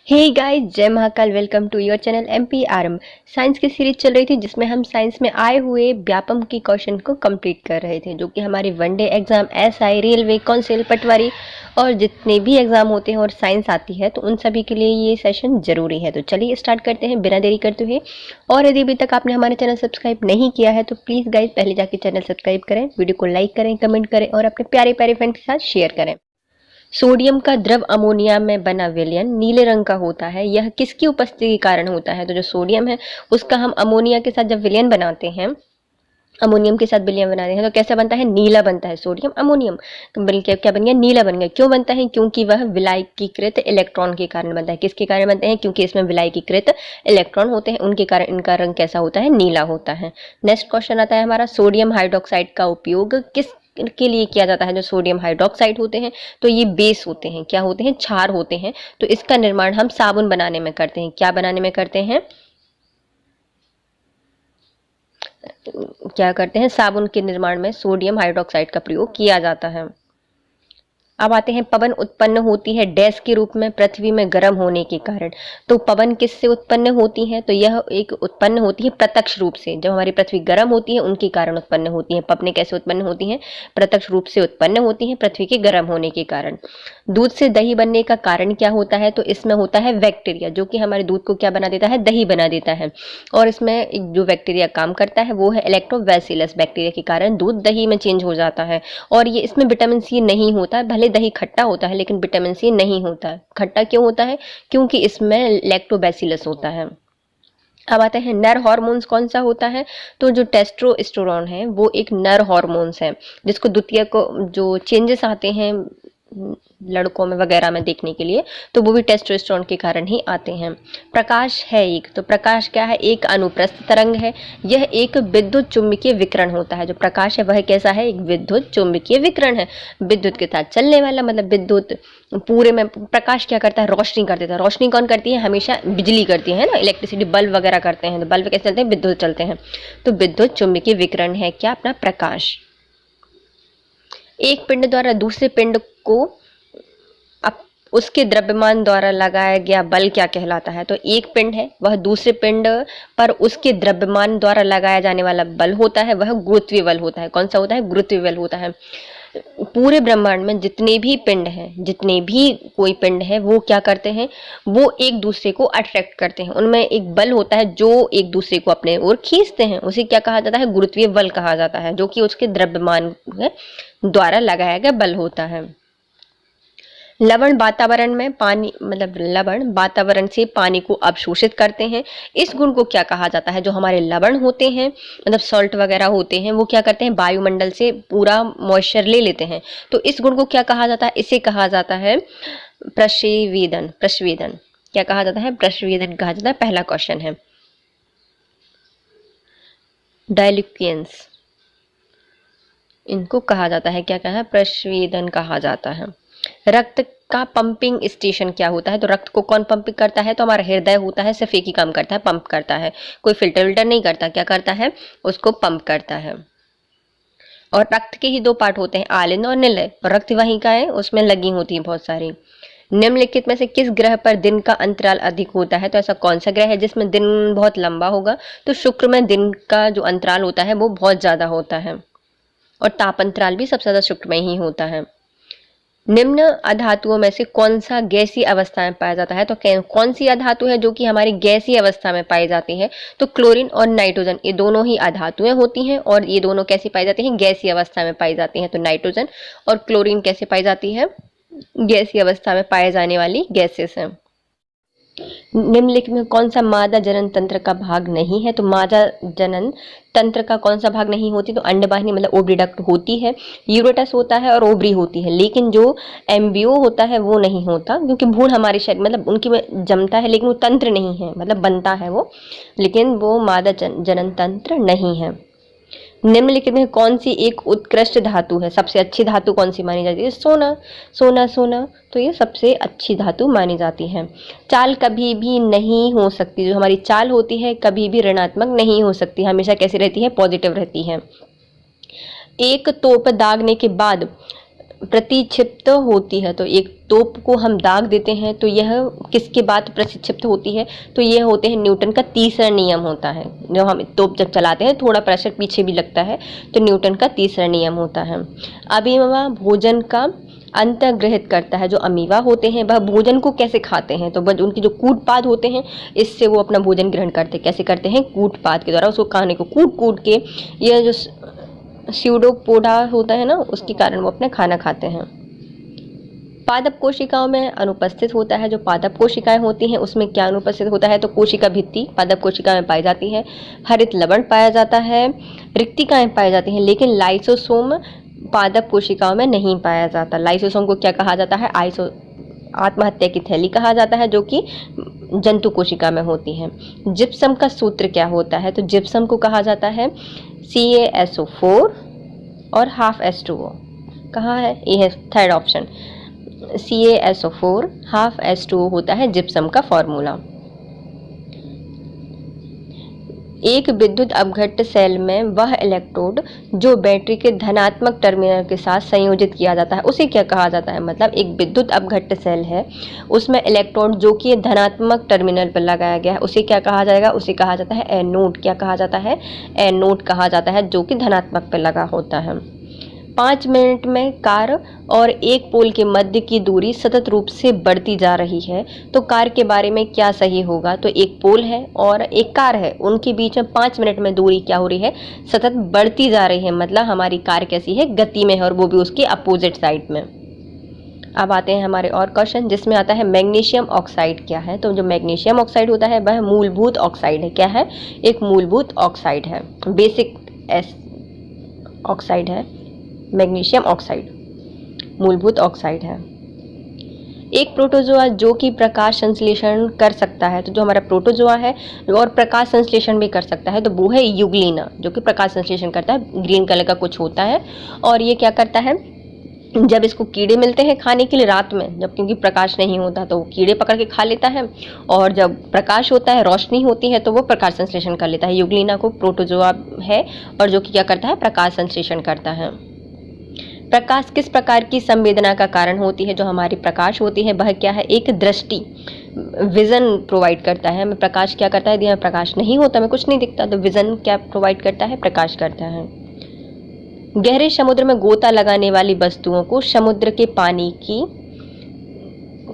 हे guys, जय Mahakal. Welcome to your channel MPRM. Science की series चल रही थी जिसमें हम साइंस में आए हुए व्यापम की क्वेश्चन को कंप्लीट कर रहे थे, जो कि हमारी one day exam, SI, railway, council, patwari और जितने भी एग्जाम होते हैं और साइंस आती है तो उन सभी के लिए ये सेशन जरूरी है। तो चलिए स्टार्ट करते हैं बिना देरी करते हुए। और यदि अभी तक आपने हमारे चैनल सब्सक्राइब नहीं किया है तो प्लीज़ गाइज पहले जाके चैनल सब्सक्राइब करें, वीडियो को लाइक करें, कमेंट करें और अपने प्यारे प्यारे फ्रेंड के साथ शेयर करें। सोडियम का द्रव अमोनिया में बना विलयन नीले रंग का होता है। यह किसकी उपस्थिति के कारण होता है? तो जो सोडियम है उसका हम अमोनिया के साथ जब विलयन बनाते हैं, अमोनियम के साथ विलयन बनाते हैं तो कैसा बनता है? नीला बनता है। सोडियम अमोनियम बल्कि क्या बन गया? नीला बन गया। क्यों बनता है? क्योंकि वह विलायकीकृत इलेक्ट्रॉन के कारण बनता है। किसके कारण बनते हैं? क्योंकि इसमें विलायकीकृत इलेक्ट्रॉन होते हैं, उनके कारण इनका रंग कैसा होता है? नीला होता है। नेक्स्ट क्वेश्चन आता है हमारा, सोडियम हाइड्रोक्साइड का उपयोग किस के लिए किया जाता है? जो सोडियम हाइड्रोक्साइड होते हैं तो ये बेस होते हैं, क्या होते हैं? क्षार होते हैं। तो इसका निर्माण हम साबुन बनाने में करते हैं। क्या बनाने में करते हैं? क्या करते हैं? साबुन के निर्माण में सोडियम हाइड्रोक्साइड का प्रयोग किया जाता है। अब आते हैं, पवन उत्पन्न होती है डैश के रूप में पृथ्वी में गर्म होने के कारण। तो पवन किससे उत्पन्न होती है? तो यह एक उत्पन्न होती है प्रत्यक्ष रूप से। जब हमारी पृथ्वी गर्म होती है उनके कारण उत्पन्न होती है। पवनें कैसे उत्पन्न होती हैं? प्रत्यक्ष रूप से उत्पन्न होती हैं पृथ्वी के गर्म होने के कारण। दूध से दही बनने का कारण क्या होता है? तो इसमें होता है बैक्टीरिया, जो कि हमारे दूध को क्या बना देता है? दही बना देता है। और इसमें एक जो बैक्टीरिया काम करता है वो है इलेक्ट्रोबैसिलस। बैक्टीरिया के कारण दूध दही में चेंज हो जाता है। और ये इसमें विटामिन सी नहीं होता। भले दही खट्टा होता है लेकिन विटामिन सी नहीं होता है। खट्टा क्यों होता है? क्योंकि इसमें लैक्टोबैसिलस होता है। अब आते हैं, नर हार्मोन्स कौन सा होता है? तो जो टेस्टोस्टेरोन है वो एक नर हार्मोन्स है, जिसको द्वितीय को जो चेंजेस आते हैं लड़कों में वगैरह में देखने के लिए, तो वो भी टेस्टोस्टेरोन के कारण ही आते हैं। प्रकाश है एक, तो प्रकाश क्या है? एक अनुप्रस्थ तरंग है। यह एक विद्युत चुंबकीय विकिरण होता है। जो प्रकाश है वह कैसा है? एक विद्युत चुंबकीय विकिरण है। विद्युत के साथ चलने वाला, मतलब विद्युत पूरे में प्रकाश क्या करता है? रोशनी कर देता है। रोशनी कौन करती है? हमेशा बिजली करती है ना, इलेक्ट्रिसिटी, बल्ब वगैरह करते हैं। तो बल्ब कैसे चलते हैं? विद्युत चलते हैं। तो विद्युत चुंबकीय विकिरण है क्या? अपना प्रकाश। एक पिंड द्वारा दूसरे पिंड को अब उसके द्रव्यमान द्वारा लगाया गया बल क्या कहलाता है? तो एक पिंड है, वह दूसरे पिंड पर उसके द्रव्यमान द्वारा लगाया जाने वाला बल होता है, वह गुरुत्वीय बल होता है। कौन सा होता है? गुरुत्वीय बल होता है। पूरे ब्रह्मांड में जितने भी पिंड हैं, जितने भी कोई पिंड है, वो क्या करते हैं? वो एक दूसरे को अट्रैक्ट करते हैं। उनमें एक बल होता है जो एक दूसरे को अपने ओर खींचते हैं। उसे क्या कहा जाता है? गुरुत्वीय बल कहा जाता है, जो कि उसके द्रव्यमान द्वारा लगाया गया बल होता है। लवण वातावरण में पानी, मतलब लवण वातावरण से पानी को अवशोषित करते हैं। इस गुण को क्या कहा जाता है? जो हमारे लवण होते हैं, मतलब सॉल्ट वगैरह होते हैं, वो क्या करते हैं? वायुमंडल से पूरा मॉइस्चर ले लेते हैं। तो इस गुण को क्या कहा जाता है? इसे कहा जाता है प्रस्वेदन। प्रस्वेदन क्या कहा जाता है? प्रस्वेदन कहा जाता है। पहला क्वेश्चन है। डाइल्यूकेंस इनको कहा जाता है, क्या कहा है? प्रस्वेदन कहा जाता है। रक्त का पंपिंग स्टेशन क्या होता है? तो रक्त को कौन पंपिंग करता है? तो हमारा हृदय होता है, सिर्फ एक ही काम करता है, पंप करता है। कोई फिल्टर विल्टर नहीं करता, क्या करता है? उसको पंप करता है। और रक्त के ही दो पार्ट होते हैं, आलिंद और निलय। और रक्त वहीं का है, उसमें लगी होती है बहुत सारी। निम्नलिखित में से किस ग्रह पर दिन का अंतराल अधिक होता है? तो ऐसा कौन सा ग्रह है जिसमें दिन बहुत लंबा होगा? तो शुक्र में दिन का जो अंतराल होता है वो बहुत ज्यादा होता है। और ताप अंतराल भी सबसे ज्यादा शुक्र में ही होता है। निम्न अधातुओं में से कौन सा गैसीय अवस्था में पाया जाता है? तो कौन सी अधातु है जो कि हमारी गैसीय अवस्था में पाई जाती है? तो क्लोरीन और नाइट्रोजन, ये दोनों ही अधातुएं होती हैं। और ये दोनों कैसी पाई जाती हैं? गैसीय अवस्था में पाई जाती हैं। तो नाइट्रोजन और क्लोरीन कैसे पाई जाती है? गैसीय अवस्था में पाए जाने वाली गैसेस हैं। निम्नलिखित में कौन सा मादा जनन तंत्र का भाग नहीं है? तो मादा जनन तंत्र का कौन सा भाग नहीं होती? तो अंडवाहिनी, मतलब ओविडक्ट होती है, यूरेटस होता है और ओवरी होती है। लेकिन जो एम्ब्रियो होता है वो नहीं होता, क्योंकि भ्रूण हमारे शरीर, मतलब उनकी में जमता है लेकिन वो तंत्र नहीं है, मतलब बनता है वो, लेकिन वो मादा जनन तंत्र नहीं है। निम्नलिखित में कौन सी एक उत्कृष्ट धातु है? सबसे अच्छी धातु कौन सी मानी जाती है? सोना। सोना सोना तो ये सबसे अच्छी धातु मानी जाती है। चाल कभी भी नहीं हो सकती, जो हमारी चाल होती है कभी भी ऋणात्मक नहीं हो सकती, हमेशा कैसी रहती है? पॉजिटिव रहती है। एक तोप दागने के बाद प्रतिक्षिप्त होती है, तो एक तोप को हम दाग देते हैं तो यह किसके बाद प्रतिक्षिप्त होती है, तो यह होते हैं न्यूटन का तीसरा नियम होता है। जो हम तोप जब चलाते हैं थोड़ा प्रेशर पीछे भी लगता है, तो न्यूटन का तीसरा नियम होता है। अमीबा भोजन का अंतर्ग्रहित करता है। जो अमीबा होते हैं वह भोजन को कैसे खाते हैं, तो बस उनके जो कूटपाद होते हैं इससे वो अपना भोजन ग्रहण करते हैं। कैसे करते हैं, कूटपाद के द्वारा उसको खाने को कूट कूट के, यह जो स्यूडोपोडा होता है ना, उसके कारण वो अपना खाना खाते हैं। पादप कोशिकाओं में अनुपस्थित होता है। जो पादप कोशिकाएं होती हैं उसमें क्या अनुपस्थित होता है, तो कोशिका भित्ति पादप कोशिका में पाई जाती है। हरित लवण पाया जाता है, रिक्तिकाएं पाई जाती हैं, लेकिन लाइसोसोम पादप कोशिकाओं में नहीं पाया जाता। लाइसोसोम को क्या कहा जाता है, आत्महत्या की थैली कहा जाता है, जो कि जंतु कोशिका में होती है। जिप्सम का सूत्र क्या होता है, तो जिप्सम को कहा जाता है CaSO4 और हाफ H2O। कहाँ है, ये है third option, CaSO4 half H2O होता है जिप्सम का फॉर्मूला। एक विद्युत अपघट्य सेल में वह इलेक्ट्रोड जो बैटरी के धनात्मक टर्मिनल के साथ संयोजित किया जाता है उसे क्या कहा जाता है। मतलब एक विद्युत अपघट्य सेल है, उसमें इलेक्ट्रोड जो कि धनात्मक टर्मिनल पर लगाया गया है उसे क्या कहा जाएगा, उसे कहा जाता है एनोड। क्या कहा जाता है, एनोड कहा जाता है, जो कि धनात्मक पर लगा होता है। 5 मिनट में कार और एक पोल के मध्य की दूरी सतत रूप से बढ़ती जा रही है, तो कार के बारे में क्या सही होगा। तो एक पोल है और एक कार है, उनके बीच में 5 मिनट में दूरी क्या हो रही है, सतत बढ़ती जा रही है। मतलब हमारी कार कैसी है, गति में है, और वो भी उसके अपोजिट साइड में। अब आते हैं हमारे और क्वेश्चन, जिसमें आता है मैग्नीशियम ऑक्साइड क्या है। तो जो मैग्नीशियम ऑक्साइड होता है वह मूलभूत ऑक्साइड है। क्या है, एक मूलभूत ऑक्साइड है, बेसिक ऑक्साइड है। मैग्नीशियम ऑक्साइड मूलभूत ऑक्साइड है। एक प्रोटोजोआ जो कि प्रकाश संश्लेषण कर सकता है, तो जो हमारा प्रोटोजोआ है और प्रकाश संश्लेषण भी कर सकता है, तो वो है यूग्लिना, जो कि प्रकाश संश्लेषण करता है। ग्रीन कलर का कुछ होता है, और ये क्या करता है, जब इसको कीड़े मिलते हैं खाने के लिए रात में, जब क्योंकि प्रकाश नहीं होता तो वो कीड़े पकड़ के खा लेता है, और जब प्रकाश होता है, रोशनी होती है, तो वो प्रकाश संश्लेषण कर लेता है। यूग्लिना को प्रोटोजोआ है, और जो कि क्या करता है, प्रकाश संश्लेषण करता है। प्रकाश किस प्रकार की संवेदना का कारण होती है। जो हमारी प्रकाश होती है वह क्या है, एक दृष्टि, विजन प्रोवाइड करता है। हमें प्रकाश क्या करता है, यदि हमें प्रकाश नहीं होता, हमें कुछ नहीं दिखता, तो विजन क्या प्रोवाइड करता है, प्रकाश करता है। गहरे समुद्र में गोता लगाने वाली वस्तुओं को समुद्र के पानी की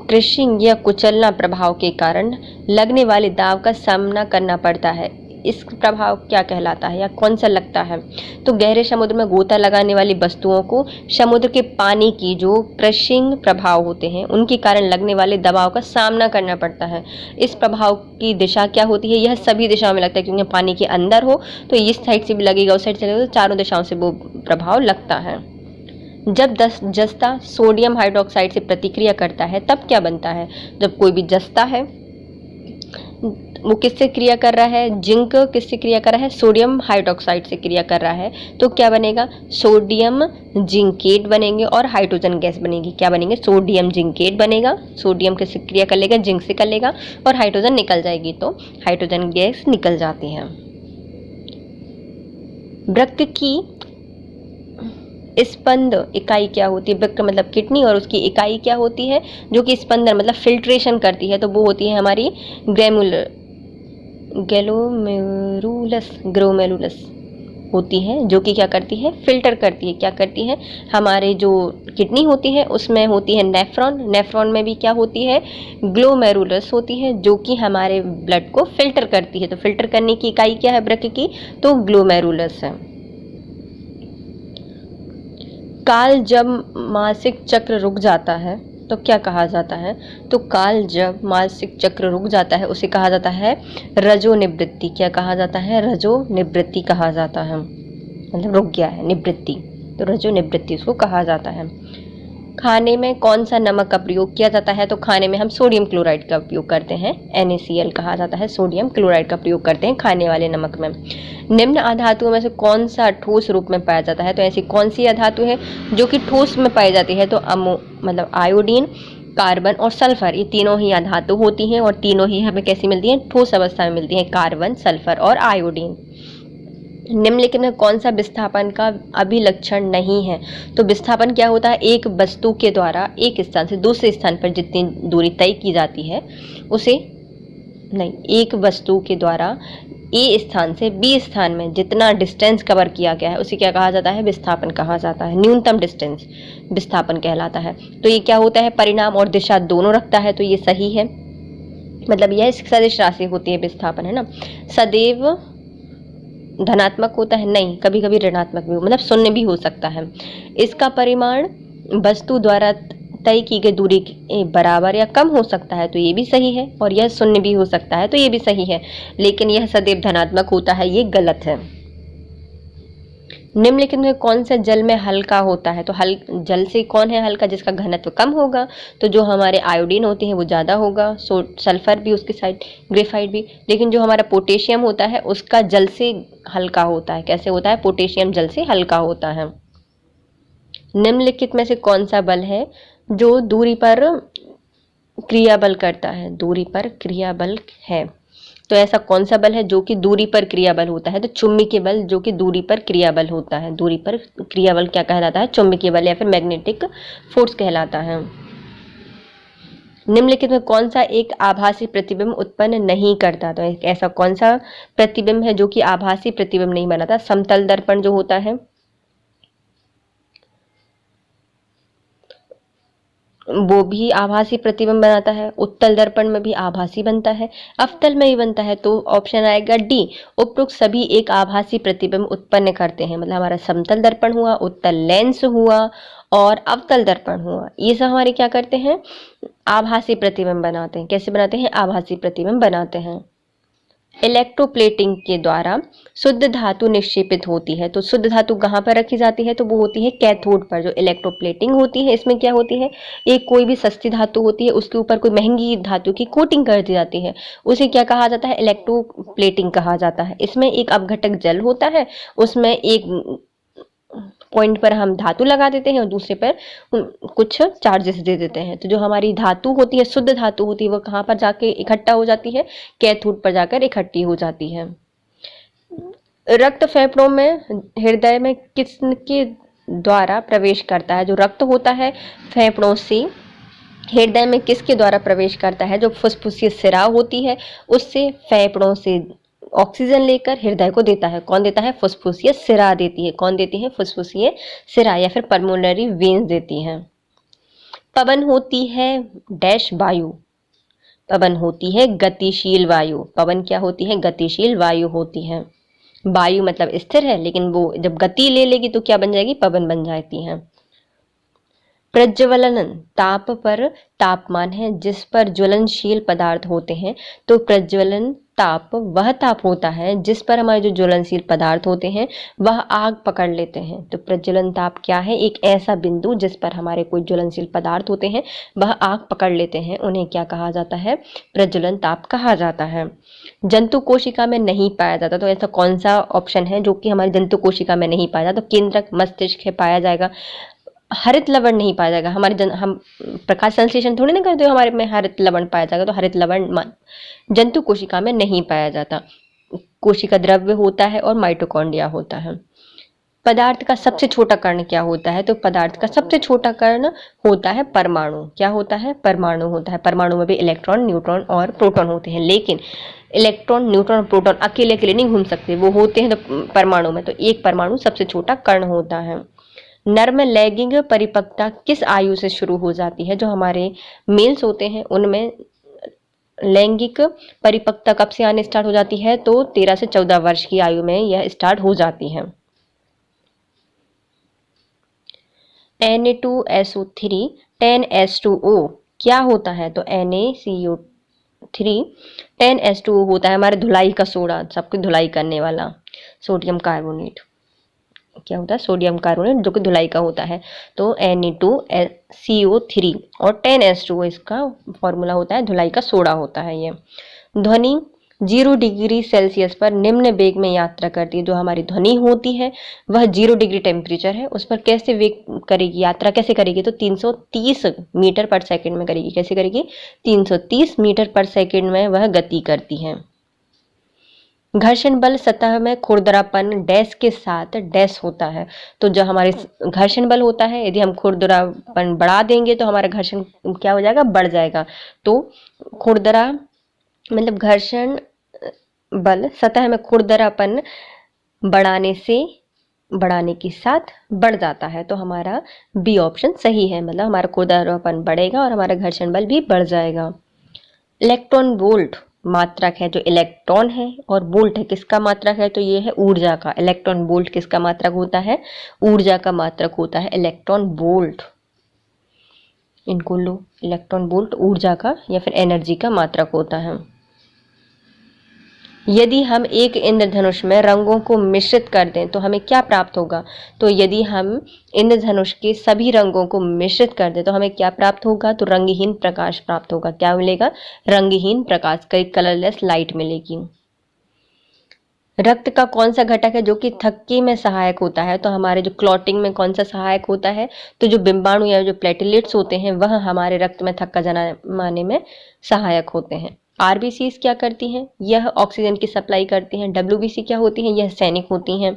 क्रशिंग या कुचलना प्रभाव के कारण लगने वाले दाब का सामना करना पड़ता है। इस प्रभाव क्या कहलाता है, या कौन सा लगता है, तो गहरे समुद्र में गोता लगाने वाली वस्तुओं को समुद्र के पानी की जो क्रशिंग प्रभाव होते हैं उनके कारण लगने वाले दबाव का सामना करना पड़ता है। इस प्रभाव की दिशा क्या होती है, यह सभी दिशाओं में लगता है, क्योंकि पानी के अंदर हो तो इस साइड से भी लगेगा, उस साइड से लगेगा, तो चारों दिशाओं से वो प्रभाव लगता है। जब जस्ता सोडियम हाइड्रोक्साइड से प्रतिक्रिया करता है तब क्या बनता है। जब कोई भी जस्ता है वो किससे क्रिया कर रहा है, जिंक किससे क्रिया कर रहा है, सोडियम हाइड्रोक्साइड से क्रिया कर रहा है, तो क्या बनेगा, सोडियम जिंकेट बनेंगे और हाइड्रोजन गैस बनेगी। क्या बनेंगे, सोडियम जिंकेट बनेगा, सोडियम किससे क्रिया कर लेगा, जिंक से कर लेगा, और हाइड्रोजन निकल जाएगी, तो हाइड्रोजन गैस निकल जाती है। वृक्क की स्पंद इकाई क्या होती है, वृक्क मतलब किडनी, और उसकी इकाई क्या होती है जो कि स्पंदन मतलब फिल्ट्रेशन करती है, तो वो होती है हमारी ग्लोमेरुलस होती है, जो कि क्या करती है, फिल्टर करती है। क्या करती है, हमारे जो किडनी होती है उसमें होती है नेफ्रॉन, नेफ्रॉन में भी क्या होती है, ग्लोमेरुलस होती है, जो कि हमारे ब्लड को फिल्टर करती है। तो फिल्टर करने की इकाई क्या है वृक्क की, तो ग्लोमेरुलस है। काल जब मासिक चक्र रुक जाता है तो क्या कहा जाता है, तो काल जब मासिक चक्र रुक जाता है उसे कहा जाता है रजोनिवृत्ति। क्या कहा जाता है, रजोनिवृत्ति कहा जाता है, मतलब रुक गया है, निवृत्ति, तो रजोनिवृत्ति उसको कहा जाता है। खाने में कौन सा नमक का प्रयोग किया जाता है, तो खाने में हम सोडियम क्लोराइड का उपयोग करते हैं, NaCl कहा जाता है, सोडियम क्लोराइड का प्रयोग करते हैं खाने वाले नमक में। निम्न अधातुओं में से कौन सा ठोस रूप में पाया जाता है, तो ऐसी कौन सी अधातु है जो कि ठोस में पाई जाती है, तो मतलब आयोडीन, कार्बन और सल्फर, ये तीनों ही अधातु होती हैं, और तीनों ही हमें कैसी मिलती हैं, ठोस अवस्था में मिलती हैं, कार्बन, सल्फर और आयोडीन। निम्नलिखित में कौन सा विस्थापन का अभिलक्षण नहीं है? तो विस्थापन क्या होता है? एक वस्तु के द्वारा एक स्थान से दूसरे स्थान पर जितनी दूरी तय की जाती है उसे नहीं, एक वस्तु के द्वारा ए स्थान से बी स्थान में जितना डिस्टेंस कवर किया गया है उसे क्या कहा जाता है? विस्थापन कहा जाता है। न्यूनतम डिस्टेंस विस्थापन कहलाता है। तो ये क्या होता है? परिणाम और दिशा दोनों रखता है, तो ये सही है। मतलब यह सदिश राशि होती है विस्थापन, है ना। सदैव धनात्मक होता है? नहीं, कभी कभी ऋणात्मक भी, मतलब शून्य भी हो सकता है। इसका परिमाण वस्तु द्वारा तय की गई दूरी के बराबर या कम हो सकता है, तो ये भी सही है। और यह शून्य भी हो सकता है, तो ये भी सही है। लेकिन यह सदैव धनात्मक होता है, ये गलत है। निम्नलिखित में कौन सा जल में हल्का होता है? तो जल से कौन है हल्का? जिसका घनत्व कम होगा। तो जो हमारे आयोडीन होते हैं वो ज़्यादा होगा, सल्फर भी उसकी साइड, ग्रेफाइट भी। लेकिन जो हमारा पोटेशियम होता है उसका जल से हल्का होता है। कैसे होता है? पोटेशियम जल से हल्का होता है। निम्नलिखित में से कौन सा बल है जो दूरी पर क्रियाबल करता है? दूरी पर क्रियाबल है, तो ऐसा कौन सा बल है जो कि दूरी पर क्रियाबल होता है? तो चुंबकीय बल जो कि दूरी पर क्रियाबल होता है। दूरी पर क्रियाबल क्या कहलाता है? चुंबकीय बल या फिर मैग्नेटिक फोर्स कहलाता है। निम्नलिखित में कौन सा एक आभासी प्रतिबिंब उत्पन्न नहीं करता? तो ऐसा कौन सा प्रतिबिंब है जो कि आभासी प्रतिबिंब नहीं बनाता? समतल दर्पण जो होता है वो भी आभासी प्रतिबिंब बनाता है। उत्तल दर्पण में भी आभासी बनता है, अवतल में ही बनता है। तो ऑप्शन आएगा डी। उपरोक्त सभी एक आभासी प्रतिबिंब उत्पन्न करते हैं। मतलब हमारा समतल दर्पण हुआ, उत्तल लेंस हुआ और अवतल दर्पण हुआ, ये सब हमारे क्या करते हैं? आभासी प्रतिबिंब बनाते हैं। कैसे बनाते हैं? आभासी प्रतिबिंब बनाते हैं। इलेक्ट्रोप्लेटिंग के द्वारा शुद्ध धातु निक्षेपित होती है। तो शुद्ध धातु कहाँ पर रखी जाती है? तो वो होती है कैथोड पर। जो इलेक्ट्रोप्लेटिंग होती है इसमें क्या होती है? एक कोई भी सस्ती धातु होती है उसके ऊपर कोई महंगी धातु की कोटिंग कर दी जाती है, उसे क्या कहा जाता है? इलेक्ट्रोप्लेटिंग कहा जाता है। इसमें एक अपघटक जल होता है, उसमें एक पॉइंट पर हम धातु लगा देते हैं और दूसरे पर कुछ चार्जेस दे देते हैं। तो जो हमारी धातु होती है, शुद्ध धातु होती है, वो कहाँ पर जाके इकट्ठा हो जाती है? कैथोड पर जाकर इकट्ठी हो जाती है। रक्त फेफड़ों में, हृदय में किसके द्वारा प्रवेश करता है? जो रक्त होता है फेफड़ों से हृदय में किसके द्वारा प्रवेश करता है? जो फुसफुसीय सिरा होती है उससे फेफड़ों से ऑक्सीजन लेकर हृदय को देता है। कौन देता है? फुसफुसीय सिरा देती है। कौन देती है? फुसफुसीय सिरा या फिर पल्मोनरी वेन्स देती हैं। पवन होती है डैश वायु। पवन होती है गतिशील वायु। पवन क्या होती है? गतिशील वायु होती है। वायु मतलब स्थिर है, लेकिन वो जब गति ले लेगी तो क्या बन जाएगी? पवन बन जाती है। प्रज्वलन ताप पर तापमान है जिस पर ज्वलनशील पदार्थ होते हैं। तो प्रज्वलन ताप वह ताप होता है जिस पर हमारे जो ज्वलनशील पदार्थ होते हैं वह आग पकड़ लेते हैं। तो प्रज्वलन ताप क्या है? एक ऐसा बिंदु जिस पर हमारे कोई ज्वलनशील पदार्थ होते हैं वह आग पकड़ लेते हैं, उन्हें क्या कहा जाता है? प्रज्वलन ताप कहा जाता है। जंतु कोशिका में नहीं पाया जाता। तो ऐसा कौन सा ऑप्शन है जो कि हमारी जंतु कोशिका में नहीं पाया जाता? तो केंद्रक मस्तिष्क पाया जाएगा। हरित लवण नहीं पाया जाएगा। हम प्रकाश संश्लेषण थोड़ी ना करते हो, हमारे में हरित लवण पाया जाएगा। तो हरित लवण जंतु कोशिका में नहीं पाया जाता। कोशिका द्रव्य होता है और माइटोकॉन्ड्रिया होता है। पदार्थ का सबसे छोटा कण क्या होता है? तो पदार्थ का सबसे छोटा कण होता है परमाणु। क्या होता है? परमाणु होता है। परमाणु में भी इलेक्ट्रॉन, न्यूट्रॉन और प्रोटॉन होते हैं, लेकिन इलेक्ट्रॉन, न्यूट्रॉन और प्रोटॉन अकेले अकेले नहीं घूम सकते, वो होते हैं तो परमाणु में। तो एक परमाणु सबसे छोटा कण होता है। नर्म लैंगिक परिपक्वता किस आयु से शुरू हो जाती है? जो हमारे मेल्स होते हैं उनमें लैंगिक परिपक्वता कब से आने स्टार्ट हो जाती है? तो 13 से 14 वर्ष की आयु में यह स्टार्ट हो जाती है। Na2SO3 10H2O क्या होता है? तो NaCO3 10H2O होता है हमारे धुलाई का सोडा, सबकी धुलाई करने वाला सोडियम कार्बोनेट। क्या होता है? सोडियम कार्बोनेट, जो कि धुलाई का होता है। तो Na2CO3 और 10H2O इसका फॉर्मूला होता है, धुलाई का सोडा होता है ये। ध्वनि 0 डिग्री सेल्सियस पर निम्न वेग में यात्रा करती है। जो हमारी ध्वनि होती है वह 0 डिग्री टेम्परेचर है, उस पर कैसे वेग करेगी, यात्रा कैसे करेगी? तो 330 मीटर पर सेकंड में करेगी। कैसे करेगी? 330 मीटर पर सेकंड में वह गति करती है। घर्षण बल सतह में खुरदरापन डैश के साथ डैश होता है। तो जो हमारे घर्षण बल होता है, यदि हम खुरदरापन बढ़ा देंगे तो हमारा घर्षण क्या हो जाएगा, बढ़ जाएगा। तो खुरदरा मतलब घर्षण बल सतह में खुरदरापन बढ़ाने के साथ बढ़ जाता है। तो हमारा बी ऑप्शन सही है, मतलब हमारा खुरदरापन बढ़ेगा और हमारा घर्षण बल भी बढ़ जाएगा। इलेक्ट्रॉन वोल्ट मात्रक है, जो इलेक्ट्रॉन है, और वोल्ट है किसका मात्रक है, तो ये है ऊर्जा का। इलेक्ट्रॉन वोल्ट किसका मात्रक होता है, ऊर्जा का मात्रक होता है इलेक्ट्रॉन वोल्ट। इनको लो, इलेक्ट्रॉन वोल्ट ऊर्जा का या फिर एनर्जी का मात्रक होता है। यदि हम एक इंद्रधनुष में रंगों को मिश्रित कर दें तो हमें क्या प्राप्त होगा, तो यदि हम इंद्रधनुष के सभी रंगों को मिश्रित कर दें तो हमें क्या प्राप्त होगा, तो रंगहीन प्रकाश प्राप्त होगा। क्या मिलेगा, रंगहीन प्रकाश, कई कलरलेस लाइट मिलेगी। रक्त का कौन सा घटक है जो कि थक्के में सहायक होता है, तो हमारे जो क्लॉटिंग में कौन सा सहायक होता है, तो जो बिंबाणु या जो प्लेटलेट्स होते हैं वह हमारे रक्त में थक्का जमाने में सहायक होते हैं। आरबीसीज क्या करती हैं, यह ऑक्सीजन की सप्लाई करती हैं। डब्ल्यूबीसी क्या होती हैं, यह सैनिक होती हैं।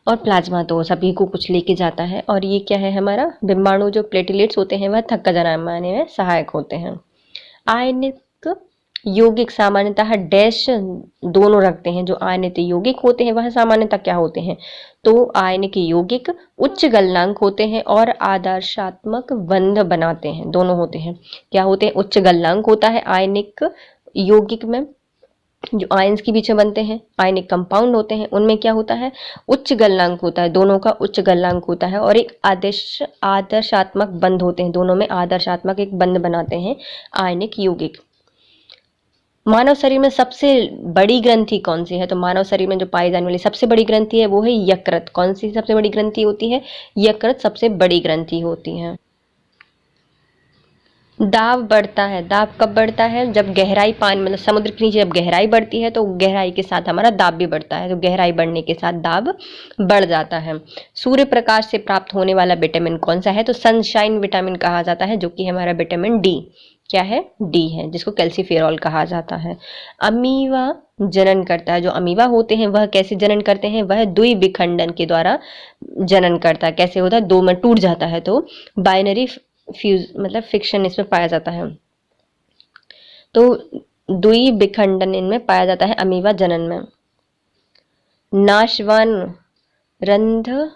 और प्लाज्मा तो सभी को कुछ लेके जाता है। और ये क्या है, हमारा बिंबाणु जो प्लेटलेट्स होते हैं वह थक्का जमाने में सहायक होते हैं। आयनिक यौगिक सामान्यतः डैश दोनों रखते हैं। जो आयनिक यौगिक होते हैं वह सामान्यतः क्या होते हैं, तो आयनिक यौगिक उच्च गलनांक होते हैं और आदर्शात्मक बंध बनाते हैं। दोनों होते हैं, क्या होते हैं, उच्च गलनांक होता है आयनिक यौगिक में, जो आयंस के बीच में बनते हैं। आयनिक कंपाउंड होते हैं उनमें क्या होता है, उच्च गलनांक होता है, दोनों का उच्च गलनांक होता है। और एक आदर्शात्मक बंध होते हैं, दोनों में आदर्शात्मक एक बंध बनाते हैं आयनिक यौगिक। मानव शरीर में सबसे बड़ी ग्रंथि कौन सी है, तो मानव शरीर में जो पाई जाने वाली सबसे बड़ी ग्रंथि है वो है यकृत। कौन सी सबसे बड़ी ग्रंथि होती है, यकृत सबसे बड़ी ग्रंथि होती है। दाब बढ़ता है, दाब कब बढ़ता है, जब गहराई पानी मतलब समुद्र के नीचे जब गहराई बढ़ती है तो गहराई के साथ हमारा दाब भी बढ़ता है। तो गहराई बढ़ने के साथ दाब बढ़ जाता है। सूर्य प्रकाश से प्राप्त होने वाला विटामिन कौन सा है, तो सनशाइन विटामिन कहा जाता है, जो कि हमारा विटामिन डी। क्या है, डी है, जिसको कैल्सीफेरॉल कहा जाता है। अमीबा जनन करता है, जो अमीबा होते हैं वह कैसे जनन करते हैं, वह द्विविखंडन के द्वारा जनन करता है। कैसे होता है, दो में टूट जाता है, तो बाइनरी फ्यूज मतलब फिक्शन इसमें पाया जाता है। तो द्विविखंडन इनमें पाया जाता है अमीबा जनन में। नाशवान रंध्र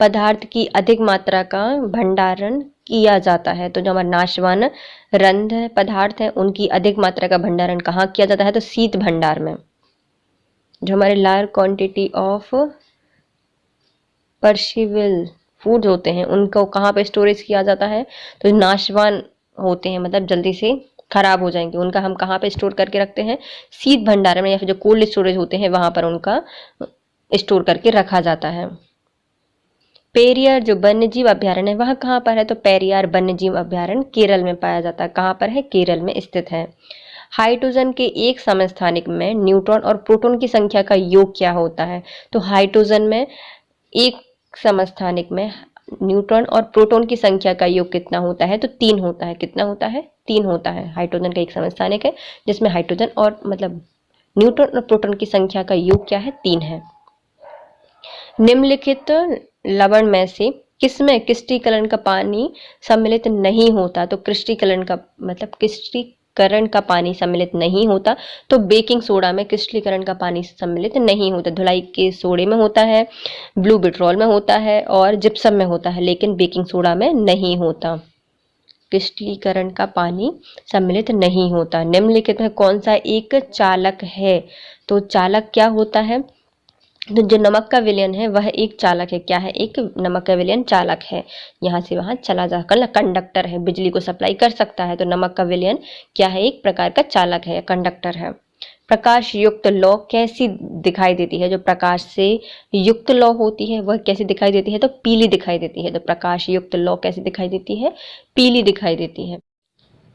पदार्थ की अधिक मात्रा का भंडारण किया जाता है। तो जो हमारे नाशवान रंध्र पदार्थ हैं उनकी अधिक मात्रा का भंडारण कहाँ किया जाता है, तो शीत भंडार में। जो हमारे लार्ज क्वांटिटी ऑफ परशिबल फूड होते हैं उनको कहाँ पे स्टोरेज किया जाता है, तो नाशवान होते हैं मतलब जल्दी से खराब हो जाएंगे, उनका हम कहाँ पे स्टोर करके रखते हैं, शीत भंडार में, या फिर जो कोल्ड स्टोरेज होते हैं वहां पर उनका स्टोर करके रखा जाता है। पेरियार जो वन्यजीव अभ्यारण्य है वह कहाँ पर है, तो पेरियार वन्यजीव अभ्यारण्य केरल में पाया जाता है। कहाँ पर है, केरल में स्थित है। हाइड्रोजन के एक समस्थानिक में न्यूट्रॉन और प्रोटॉन की संख्या का योग क्या होता है, तो हाइड्रोजन में एक समस्थानिक में न्यूट्रॉन और प्रोटॉन की संख्या का योग कितना होता है, तो 3 होता है। कितना होता है, 3 होता है। हाइड्रोजन का एक समस्थानिक है जिसमें हाइड्रोजन और मतलब न्यूट्रॉन और प्रोटॉन की संख्या का योग क्या है, 3 है। निम्नलिखित लवण में से किसमें क्रिस्टलीकरण का पानी सम्मिलित नहीं होता, तो क्रिस्टलीकरण का मतलब क्रिस्टलीकरण का पानी सम्मिलित नहीं होता, तो बेकिंग सोडा में क्रिस्टलीकरण का पानी सम्मिलित नहीं होता। धुलाई के सोडे में होता है, ब्लू विट्रोल में होता है और जिप्सम में होता है, लेकिन बेकिंग सोडा में नहीं होता। क्रिस्टलीकरण का पानी सम्मिलित नहीं होता। निम्नलिखित में कौन सा एक चालक है, तो चालक क्या होता है, तो जो नमक का विलयन है वह एक चालक है। क्या है, एक नमक का विलयन चालक है, यहाँ से वहाँ चला जा कर कंडक्टर है, बिजली को सप्लाई कर सकता है। तो नमक का विलयन क्या है, एक प्रकार का चालक है, कंडक्टर है। प्रकाश युक्त लौ कैसी दिखाई देती है, जो प्रकाश से युक्त लौ होती है वह कैसी दिखाई देती है, तो पीली दिखाई देती है। तो प्रकाश युक्त लौ कैसी दिखाई देती है, पीली दिखाई देती है।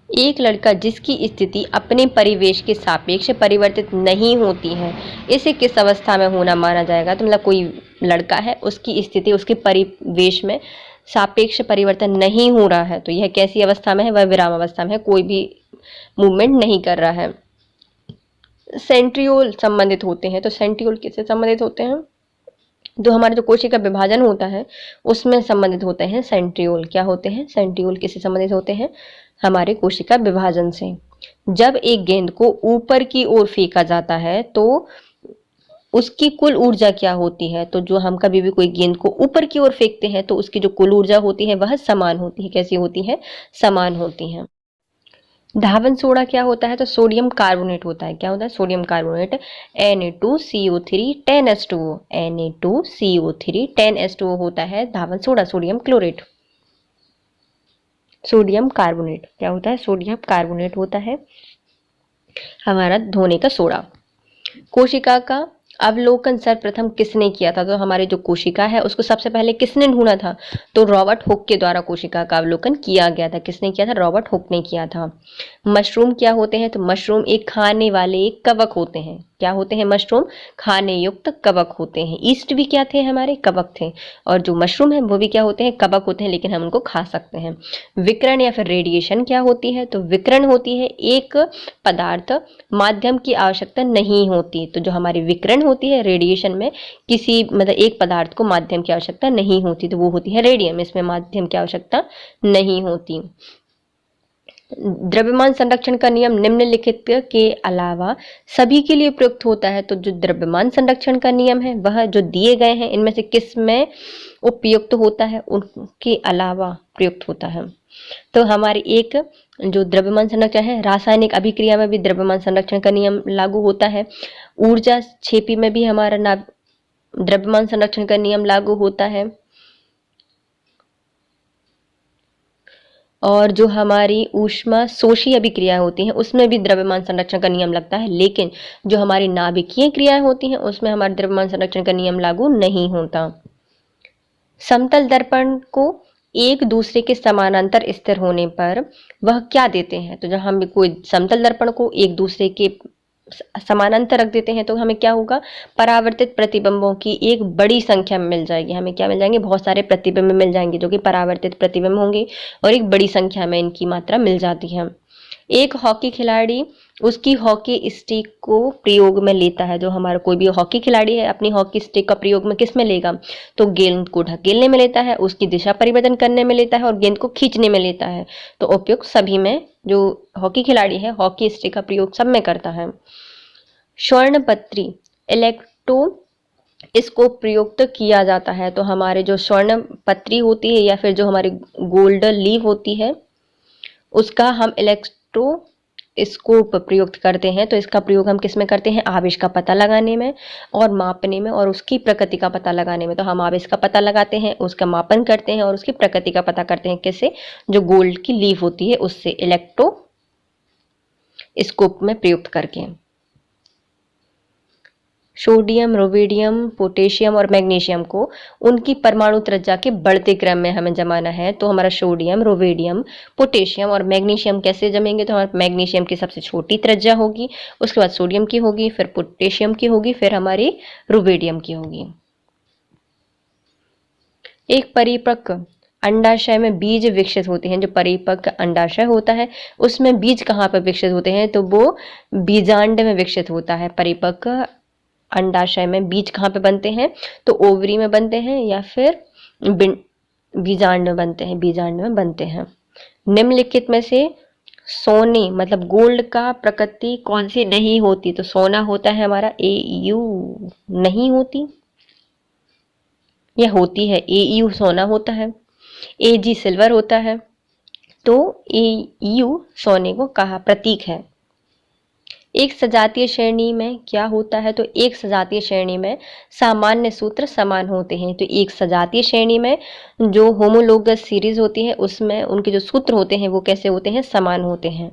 एक लड़का जिसकी स्थिति अपने परिवेश के सापेक्ष परिवर्तित नहीं होती है, इसे किस अवस्था में होना माना जाएगा, तो मतलब कोई लड़का है उसकी स्थिति उसके परिवेश में सापेक्ष परिवर्तन नहीं हो रहा है, तो यह कैसी अवस्था में है, वह विराम अवस्था में है, कोई भी मूवमेंट नहीं कर रहा है। सेंट्रियोल संबंधित होते हैं। तो सेंट्रियोल किससे संबंधित होते हैं? जो हमारा जो कोशिका विभाजन होता है उसमें संबंधित होते हैं सेंट्रियोल। क्या होते हैं? सेंट्रियोल किससे संबंधित होते हैं? हमारे कोशिका विभाजन से। जब एक गेंद को ऊपर की ओर फेंका जाता है तो उसकी कुल ऊर्जा क्या होती है? तो जो हम कभी भी कोई गेंद को ऊपर की ओर फेंकते हैं तो उसकी जो कुल ऊर्जा होती है वह समान होती है। कैसी होती है? समान होती है। धावन सोडा क्या होता है? तो सोडियम कार्बोनेट होता है। क्या होता है? Sodium carbonate. Na2CO3 10H2O, Na2CO3 10H2O होता है धावन soda, sodium chlorate. Sodium carbonate क्या होता है? सोडियम कार्बोनेट होता है हमारा धोने का सोडा। कोशिका का अवलोकन सर्वप्रथम किसने किया था? तो हमारी जो कोशिका है उसको सबसे पहले किसने ढूंढा था? तो रॉबर्ट हुक के द्वारा कोशिका का अवलोकन किया गया था। किसने किया था? रॉबर्ट हुक ने किया था। मशरूम क्या होते हैं? तो मशरूम एक खाने वाले एक कवक होते हैं। क्या होते हैं? मशरूम खाने युक्त कवक होते हैं। ईस्ट भी क्या थे? हमारे कवक थे। और जो मशरूम है वो भी क्या होते हैं? कवक होते हैं, लेकिन हम उनको खा सकते हैं। विकिरण या फिर रेडिएशन क्या होती है? तो विकिरण होती है एक पदार्थ माध्यम की आवश्यकता नहीं होती। तो जो हमारी विकिरण होती है रेडिएशन में किसी मतलब एक पदार्थ को माध्यम की आवश्यकता नहीं होती, तो वो होती है रेडियम। इसमें माध्यम की आवश्यकता नहीं होती। द्रव्यमान संरक्षण का नियम निम्नलिखित के अलावा सभी के लिए प्रयुक्त होता है। तो जो द्रव्यमान संरक्षण का नियम है वह जो दिए गए हैं इनमें से किस में उपयुक्त होता है? उनके अलावा प्रयुक्त होता है। तो हमारी एक जो द्रव्यमान संरक्षण है, रासायनिक अभिक्रिया में भी द्रव्यमान संरक्षण का नियम लागू होता है। ऊर्जा क्षेपी में भी हमारा द्रव्यमान संरक्षण का नियम लागू होता है। और जो हमारी ऊष्मा शोषी अभिक्रिया होती हैं उसमें भी द्रव्यमान संरक्षण का नियम लगता है, लेकिन जो हमारी नाभिकीय क्रियाएं होती हैं उसमें हमारे द्रव्यमान संरक्षण का नियम लागू नहीं होता। समतल दर्पण को एक दूसरे के समानांतर स्थिर होने पर वह क्या देते हैं? तो जब हम कोई समतल दर्पण को एक दूसरे के समानांतर रख देते हैं तो हमें क्या होगा? परावर्तित प्रतिबिंबों की एक बड़ी संख्या मिल जाएगी। हमें क्या मिल जाएंगे? बहुत सारे प्रतिबिंब मिल जाएंगे जो कि परावर्तित प्रतिबिंब होंगे और एक बड़ी संख्या में इनकी मात्रा मिल जाती है। एक हॉकी खिलाड़ी उसकी हॉकी स्टिक को प्रयोग में लेता है। जो हमारा कोई भी हॉकी खिलाड़ी है अपनी हॉकी स्टिक का प्रयोग में किस में लेगा? तो गेंद को ढकेलने में लेता है, उसकी दिशा परिवर्तन करने में लेता है और गेंद को खींचने में लेता है। तो उपयुक्त सभी में जो हॉकी खिलाड़ी है हॉकी स्टिक का प्रयोग सब में करता है। स्वर्णपत्री इलेक्ट्रो इसको प्रयुक्त किया जाता है। तो हमारे जो स्वर्ण पत्री होती है या फिर जो हमारी गोल्ड लीव होती है उसका हम इलेक्ट्रोस्कोप प्रयुक्त करते हैं। तो इसका प्रयोग हम किस में करते हैं? आवेश का पता लगाने में और मापने में और उसकी प्रकृति का पता लगाने में। तो हम आवेश का पता लगाते हैं, उसका मापन करते हैं और उसकी प्रकृति का पता करते हैं। कैसे? जो गोल्ड की लीफ होती है उससे इलेक्ट्रोस्कोप में प्रयुक्त करके। सोडियम, रुबिडियम, पोटेशियम और मैग्नीशियम को उनकी परमाणु त्रिज्या के बढ़ते क्रम में हमें जमाना है। तो हमारा सोडियम, रुबिडियम, पोटेशियम और मैग्नीशियम कैसे जमेंगे? तो हमारे मैग्नीशियम की सबसे छोटी त्रिज्या होगी, उसके बाद सोडियम की होगी, फिर पोटेशियम की होगी, फिर हमारी रुबिडियम की होगी। एक परिपक्व अंडाशय में बीज विकसित होते हैं। जो परिपक्व अंडाशय होता है उसमें बीज कहाँ पर विकसित होते हैं? तो वो बीजांड में विकसित होता है। परिपक्व अंडाशय में बीज कहाँ पे बनते हैं? तो ओवरी में बनते हैं या फिर बीजांड में बनते हैं। बीजांड में बनते हैं। निम्नलिखित में से सोने मतलब गोल्ड का प्रकृति कौन सी नहीं होती? तो सोना होता है हमारा AU। नहीं होती या होती है? AU सोना होता है, AG सिल्वर होता है। तो AU सोने को कहा प्रतीक है। एक सजातीय श्रेणी में क्या होता है? तो एक सजातीय श्रेणी में सामान्य सूत्र समान होते हैं। तो एक सजातीय श्रेणी में जो होमोलोगस सीरीज होती है उसमें उनके जो सूत्र होते हैं वो कैसे होते हैं? समान होते हैं।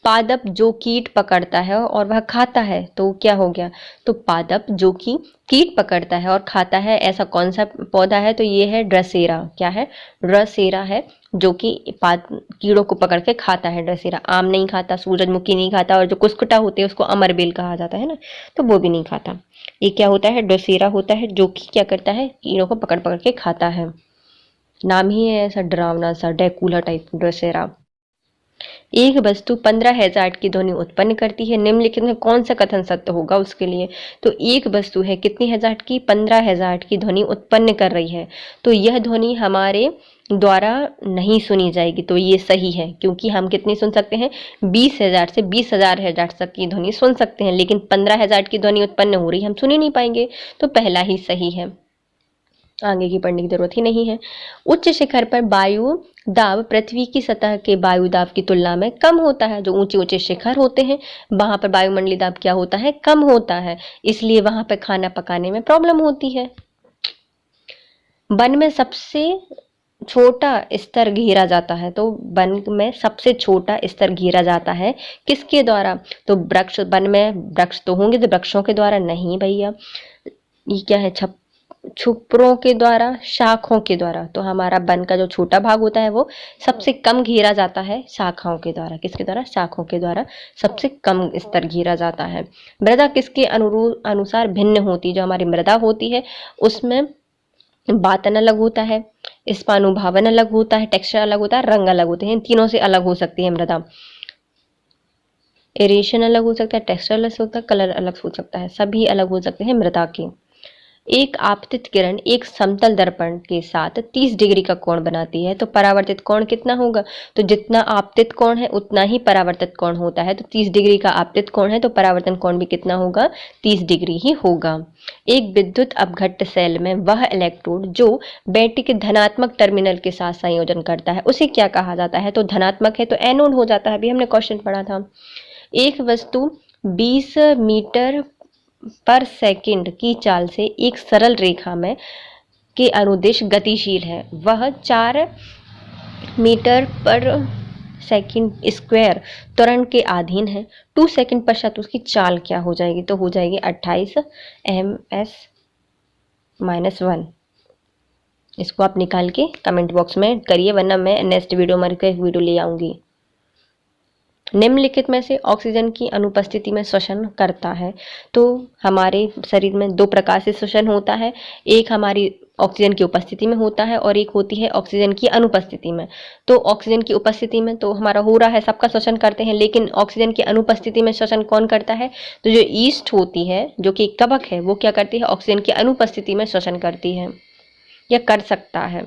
पादप जो कीट पकड़ता है और वह खाता है तो क्या हो गया? तो पादप जो कि कीट पकड़ता है और खाता है ऐसा कौन सा पौधा है? तो ये है ड्रसेरा। क्या है? ड्रसेरा है जो कि कीड़ों को पकड़ के खाता है। ड्रसेरा आम नहीं खाता, सूरजमुखी नहीं खाता और जो कुस्कुटा होते हैं उसको अमरबेल कहा जाता है ना, तो वो भी नहीं खाता। ये क्या होता है? ड्रसेरा होता है जो कि क्या करता है? कीड़ों को पकड़ पकड़ के खाता है। नाम ही है ऐसा डरावना सा, ड्रैकुला टाइप ड्रसेरा। एक वस्तु 15 हैजार्ड की ध्वनि उत्पन्न करती है, निम्नलिखित में कौन सा कथन सत्य होगा उसके लिए। तो एक वस्तु है कितनी हैजार्ड की, 15 हैजार्ड की ध्वनि उत्पन्न कर रही है, तो यह ध्वनि हमारे द्वारा नहीं सुनी जाएगी, तो ये सही है, क्योंकि हम कितनी सुन सकते हैं, 20,000 से 20,000 हैजार्ड तक की ध्वनि सुन सकते हैं, लेकिन 15 हैजार्ड की ध्वनि उत्पन्न हो रही हम सुन ही नहीं पाएंगे, तो पहला ही सही है, आगे की पढ़ने की जरूरत ही नहीं है। उच्च शिखर पर वायु दाब पृथ्वी की सतह के वायु दाब की तुलना में कम होता है। जो ऊंचे ऊंचे शिखर होते हैं वहां पर वायुमंडलीय दाब क्या होता है, कम होता है, इसलिए वहां पर खाना पकाने में प्रॉब्लम होती है। वन में सबसे छोटा स्तर घेरा जाता है, तो वन में सबसे छोटा स्तर घेरा जाता है किसके द्वारा, तो वृक्ष, वन में वृक्ष तो होंगे, तो वृक्षों के द्वारा नहीं भैया, ये क्या है, छुपरों के द्वारा, शाखाओं के द्वारा। तो हमारा वन का जो छोटा भाग होता है वो सबसे कम घेरा जाता है शाखाओं के द्वारा, किसके द्वारा, शाखाओं के द्वारा सबसे कम स्तर घेरा जाता है। मृदा किसके अनुसार भिन्न होती है, जो हमारी मृदा होती है उसमें बातन अलग होता है, स्पानुभावन अलग होता है, टेक्सचर अलग होता है, रंग अलग होते हैं, इन तीनों से अलग हो सकती है मृदा। एरेशन अलग हो सकता है, टेक्सचर अलग हो सकता है, कलर अलग हो सकता है, सभी अलग हो सकते हैं मृदा के। एक आपतित किरण एक समतल दर्पण के साथ 30 डिग्री का कोण बनाती है, तो परावर्तित कोण कितना होगा, तो जितना आपतित कोण है उतना ही परावर्तित कोण होता है, तो 30 डिग्री का आपतित कोण है तो परावर्तन कोण भी कितना होगा, 30 डिग्री ही होगा। एक विद्युत अपघट्ट सेल में वह इलेक्ट्रोड जो बैटरी के धनात्मक टर्मिनल के साथ संयोजन करता है उसे क्या कहा जाता है, तो धनात्मक है तो एनोड हो जाता है, अभी हमने क्वेश्चन पढ़ा था। एक वस्तु 20 मीटर पर सेकंड की चाल से एक सरल रेखा में के अनुदिश गतिशील है, वह 4 मीटर पर सेकंड स्क्वायर त्वरण के अधीन है, 2 सेकंड पश्चात उसकी चाल क्या हो जाएगी, तो हो जाएगी 28 ms-1। इसको आप निकाल के कमेंट बॉक्स में करिए, वरना मैं नेक्स्ट वीडियो में एक वीडियो ले आऊंगी। निम्नलिखित में से ऑक्सीजन की अनुपस्थिति में श्वसन करता है, तो हमारे शरीर में 2 प्रकार से श्वसन होता है, एक हमारी ऑक्सीजन की उपस्थिति में होता है और एक होती है ऑक्सीजन की अनुपस्थिति में। तो ऑक्सीजन की उपस्थिति में तो हमारा हो रहा है, सबका श्वसन करते हैं, लेकिन ऑक्सीजन की अनुपस्थिति में श्वसन कौन करता है, तो जो ईस्ट होती है जो कि कवक है वो क्या करती है, ऑक्सीजन की अनुपस्थिति में श्वसन करती है या कर सकता है।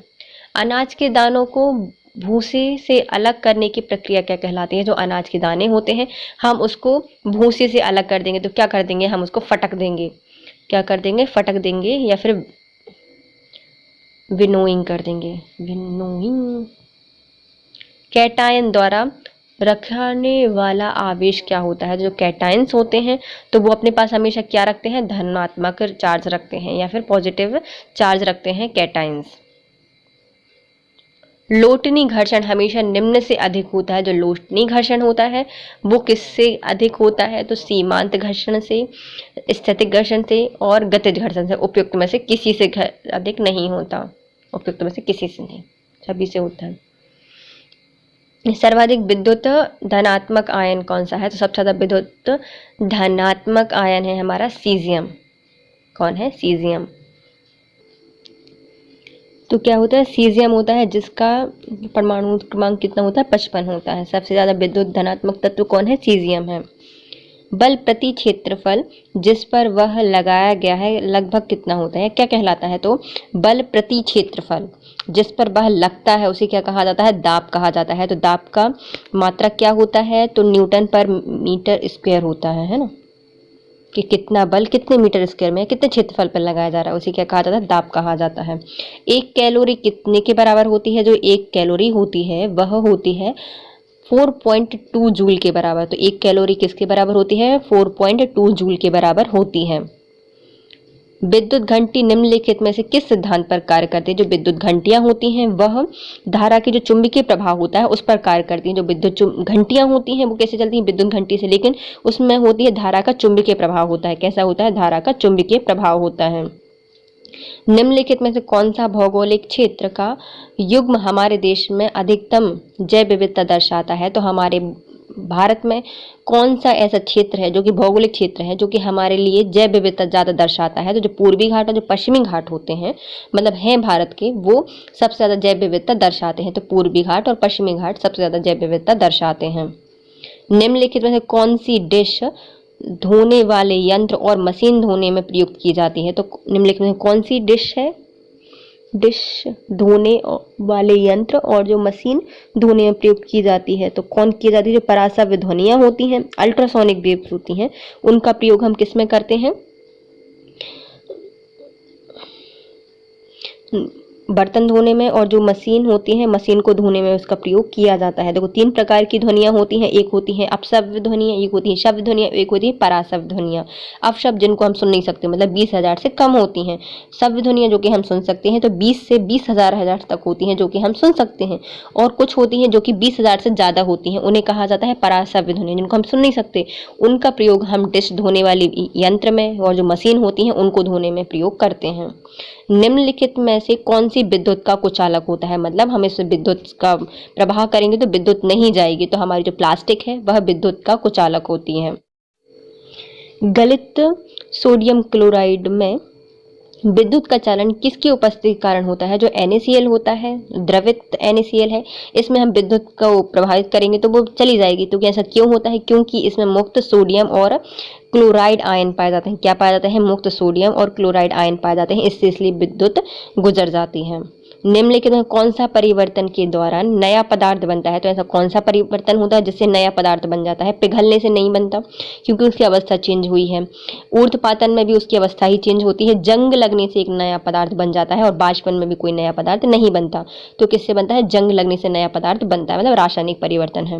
अनाज के दानों को भूसे से अलग करने की प्रक्रिया क्या कहलाती है, जो अनाज के दाने होते हैं हम उसको भूसे से अलग कर देंगे, तो क्या कर देंगे, हम उसको फटक देंगे, क्या कर देंगे, फटक देंगे, या फिर विनोइंग कर देंगे, विनोइंग। कैटायन द्वारा रखने वाला आवेश क्या होता है, जो कैटायंस होते हैं तो वो अपने पास हमेशा क्या रखते हैं, धनात्मक चार्ज रखते हैं या फिर पॉजिटिव चार्ज रखते हैं कैटायंस। लोटनी घर्षण हमेशा निम्न से अधिक होता है, जो लोटनी घर्षण होता है वो किससे अधिक होता है, तो सीमांत घर्षण से, स्थैतिक घर्षण से और गतिज घर्षण से, उपयुक्त में से किसी से अधिक नहीं होता, उपयुक्त में से किसी से नहीं, सभी से होता है। सर्वाधिक विद्युत धनात्मक आयन कौन सा है, तो सबसे ज्यादा विद्युत धनात्मक आयन है हमारा सीजियम। कौन है, सीजियम। तो क्या होता है, सीजियम होता है जिसका परमाणु क्रमांक कितना होता है, 55 होता है। सबसे ज्यादा विद्युत धनात्मक तत्व कौन है, सीजियम है। बल प्रति क्षेत्रफल जिस पर वह लगाया गया है लगभग कितना होता है, क्या कहलाता है, तो बल प्रति क्षेत्रफल जिस पर वह लगता है उसे क्या कहा जाता है, दाब कहा जाता है। तो दाब का मात्रा क्या होता है, तो न्यूटन पर मीटर स्क्वायर होता है ना, कि कितना बल कितने मीटर स्क्वायर में कितने क्षेत्रफल पर लगाया जा रहा है उसे क्या कहा जाता है, दाब कहा जाता है। एक कैलोरी कितने के बराबर होती है, जो एक कैलोरी होती है वह होती है 4.2 जूल के बराबर। तो एक कैलोरी किसके बराबर होती है, 4.2 जूल के बराबर होती है। विद्युत घंटी निम्नलिखित में से किस सिद्धांत पर कार्य करती है, जो विद्युत घंटियां होती हैं वह धारा के जो चुंबकीय प्रभाव होता है उस पर कार्य करती हैं। जो विद्युत घंटियां होती हैं वो कैसे चलती हैं, विद्युत घंटी से, लेकिन उसमें होती है धारा का चुंबकीय प्रभाव होता है। कैसा होता है, धारा का चुंबकीय प्रभाव होता है। निम्नलिखित में से कौन सा भौगोलिक क्षेत्र का युग्म हमारे देश में अधिकतम जैव विविधता दर्शाता है, तो हमारे भारत में कौन सा ऐसा क्षेत्र है जो कि भौगोलिक क्षेत्र है जो कि हमारे लिए जैव विविधता ज़्यादा दर्शाता है? तो जो पूर्वी घाट और जो पश्चिमी घाट होते हैं, मतलब हैं भारत के, वो सबसे ज़्यादा जैव विविधता दर्शाते हैं। तो पूर्वी घाट और पश्चिमी घाट सबसे ज़्यादा जैव विविधता दर्शाते हैं। निम्नलिखित में से कौन सी डिश धोने वाले यंत्र और मशीन धोने में प्रयुक्त की जाती है? तो निम्नलिखित में कौन सी डिश है? डिश धोने वाले यंत्र और जो मशीन धोने में प्रयुक्त की जाती है, तो कौन की जाती है? जो पराश्रव्य ध्वनियाँ होती हैं, अल्ट्रासोनिक वेव्स होती हैं, उनका प्रयोग हम किस में करते हैं? बर्तन धोने में। और जो मशीन होती है, मशीन को धोने में उसका प्रयोग किया जाता है। देखो 3 प्रकार की ध्वनियाँ होती हैं, एक होती है अपशब्द ध्वनियाँ, एक होती है शब्द ध्वनियाँ, एक होती है पराशब्द ध्वनियाँ। अपशब्द जिनको हम सुन नहीं सकते, मतलब 20,000 से कम होती हैं। शब्द ध्वनियाँ जो कि हम सुन सकते हैं तो 20 से 20,000 तक होती हैं, जो कि हम सुन सकते हैं। और कुछ होती हैं जो कि 20,000 से ज़्यादा होती हैं, उन्हें कहा जाता है पराशब्द ध्वनि, जिनको हम सुन नहीं सकते। उनका प्रयोग हम डिश धोने वाली यंत्र में और जो मशीन होती हैं उनको धोने में प्रयोग करते हैं। निम्नलिखित में से कौन सी विद्युत का कुचालक होता है? मतलब हम इस विद्युत का प्रवाह करेंगे तो विद्युत नहीं जाएगी, तो हमारी जो प्लास्टिक है वह विद्युत का कुचालक होती है। गलित सोडियम क्लोराइड में विद्युत का चालन किसकी उपस्थिति के कारण होता है? जो NaCl होता है, द्रवित NaCl है, इसमें हम विद्युत को प्रभावित करेंगे तो वो चली जाएगी। तो ऐसा क्यों होता है? क्योंकि इसमें मुक्त सोडियम और क्लोराइड आयन पाए जाते हैं। क्या पाए जाते हैं? मुक्त सोडियम और क्लोराइड आयन पाए जाते हैं, इससे इसलिए विद्युत गुजर जाती है। निम्नलिखित में कौन सा परिवर्तन के दौरान नया पदार्थ बनता है? तो ऐसा कौन सा परिवर्तन होता है जिससे नया पदार्थ बन जाता है? पिघलने से नहीं बनता, क्योंकि उसकी अवस्था चेंज हुई है। ऊर्ध्वपातन में भी उसकी अवस्था ही चेंज होती है। जंग लगने से एक नया पदार्थ बन जाता है और वाष्पन में भी कोई नया पदार्थ नहीं बनता। तो किससे बनता है? जंग लगने से नया पदार्थ बनता है, मतलब रासायनिक परिवर्तन है।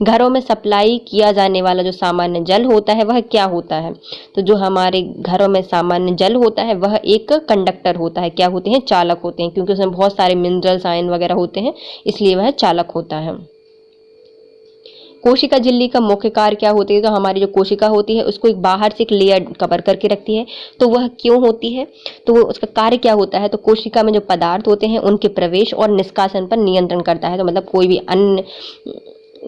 घरों में सप्लाई किया जाने वाला जो सामान्य जल होता है वह क्या होता है? तो जो हमारे घरों में सामान्य जल होता है वह एक कंडक्टर होता है। क्या होते हैं? चालक होते हैं, क्योंकि उसमें बहुत सारे मिनरल्स आयन वगैरह होते हैं, इसलिए वह चालक होता है। कोशिका झिल्ली का मुख्य कार्य क्या होती है? तो हमारी जो कोशिका होती है उसको एक बाहर से एक लेयर कवर करके रखती है। तो वह क्यों होती है? तो उसका कार्य क्या होता है? तो कोशिका में जो पदार्थ होते हैं उनके प्रवेश और निष्कासन पर नियंत्रण करता है। तो मतलब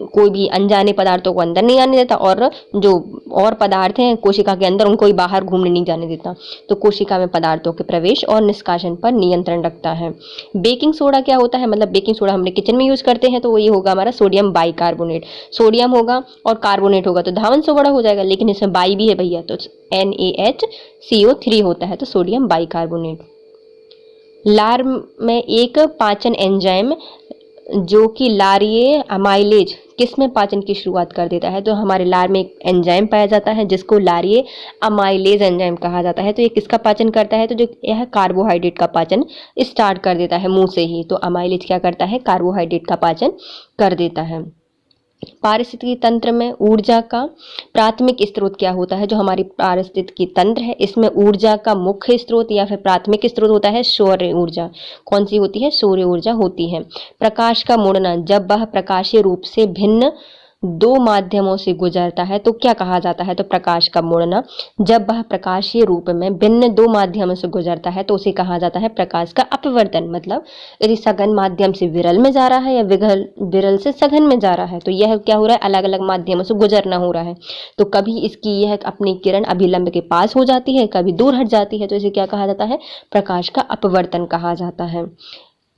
कोई भी अनजाने पदार्थों को अंदर नहीं आने देता, और जो और पदार्थ हैं कोशिका के अंदर उनको भी बाहर घूमने नहीं जाने देता। तो कोशिका में पदार्थों के प्रवेश और निष्कासन पर नियंत्रण रखता है। बेकिंग सोडा क्या होता है? मतलब बेकिंग सोडा हमने किचन में यूज करते हैं, तो ये होगा हमारा सोडियम बाइकार्बोनेट। सोडियम होगा और कार्बोनेट होगा तो धावन सोडा हो जाएगा, लेकिन इसमें बाई भी है भैया, तो NaHCO3 होता है, तो सोडियम बाइकार्बोनेट। लार में एक पाचन एंजाइम जो कि लारिये अमाइलेज किस में पाचन की शुरुआत कर देता है? तो हमारे लार में एक एंजाइम पाया जाता है जिसको लारिये अमाइलेज एंजाइम कहा जाता है। तो ये किसका पाचन करता है? तो जो यह कार्बोहाइड्रेट का पाचन स्टार्ट कर देता है मुंह से ही। तो अमाइलेज क्या करता है? कार्बोहाइड्रेट का पाचन कर देता है। पारिस्थितिकी तंत्र में ऊर्जा का प्राथमिक स्रोत क्या होता है? जो हमारी पारिस्थितिकी तंत्र है इसमें ऊर्जा का मुख्य स्रोत या फिर प्राथमिक स्रोत होता है सौर ऊर्जा। कौन सी होती है? सौर ऊर्जा होती है। प्रकाश का मुड़ना जब वह प्रकाशीय रूप से भिन्न दो माध्यमों से गुजरता है तो क्या कहा जाता है? तो प्रकाश का मुड़ना जब वह प्रकाशीय रूप में भिन्न दो माध्यमों से गुजरता है तो उसे कहा जाता है प्रकाश का अपवर्तन। मतलब यदि सघन माध्यम से विरल में जा रहा है या विरल से सघन में जा रहा है, तो यह क्या हो रहा है? अलग अलग माध्यमों से गुजरना हो रहा है। तो कभी इसकी यह अपनी किरण अभिलंब के पास हो जाती है, कभी दूर हट जाती है, तो इसे क्या कहा जाता है? प्रकाश का अपवर्तन कहा जाता है।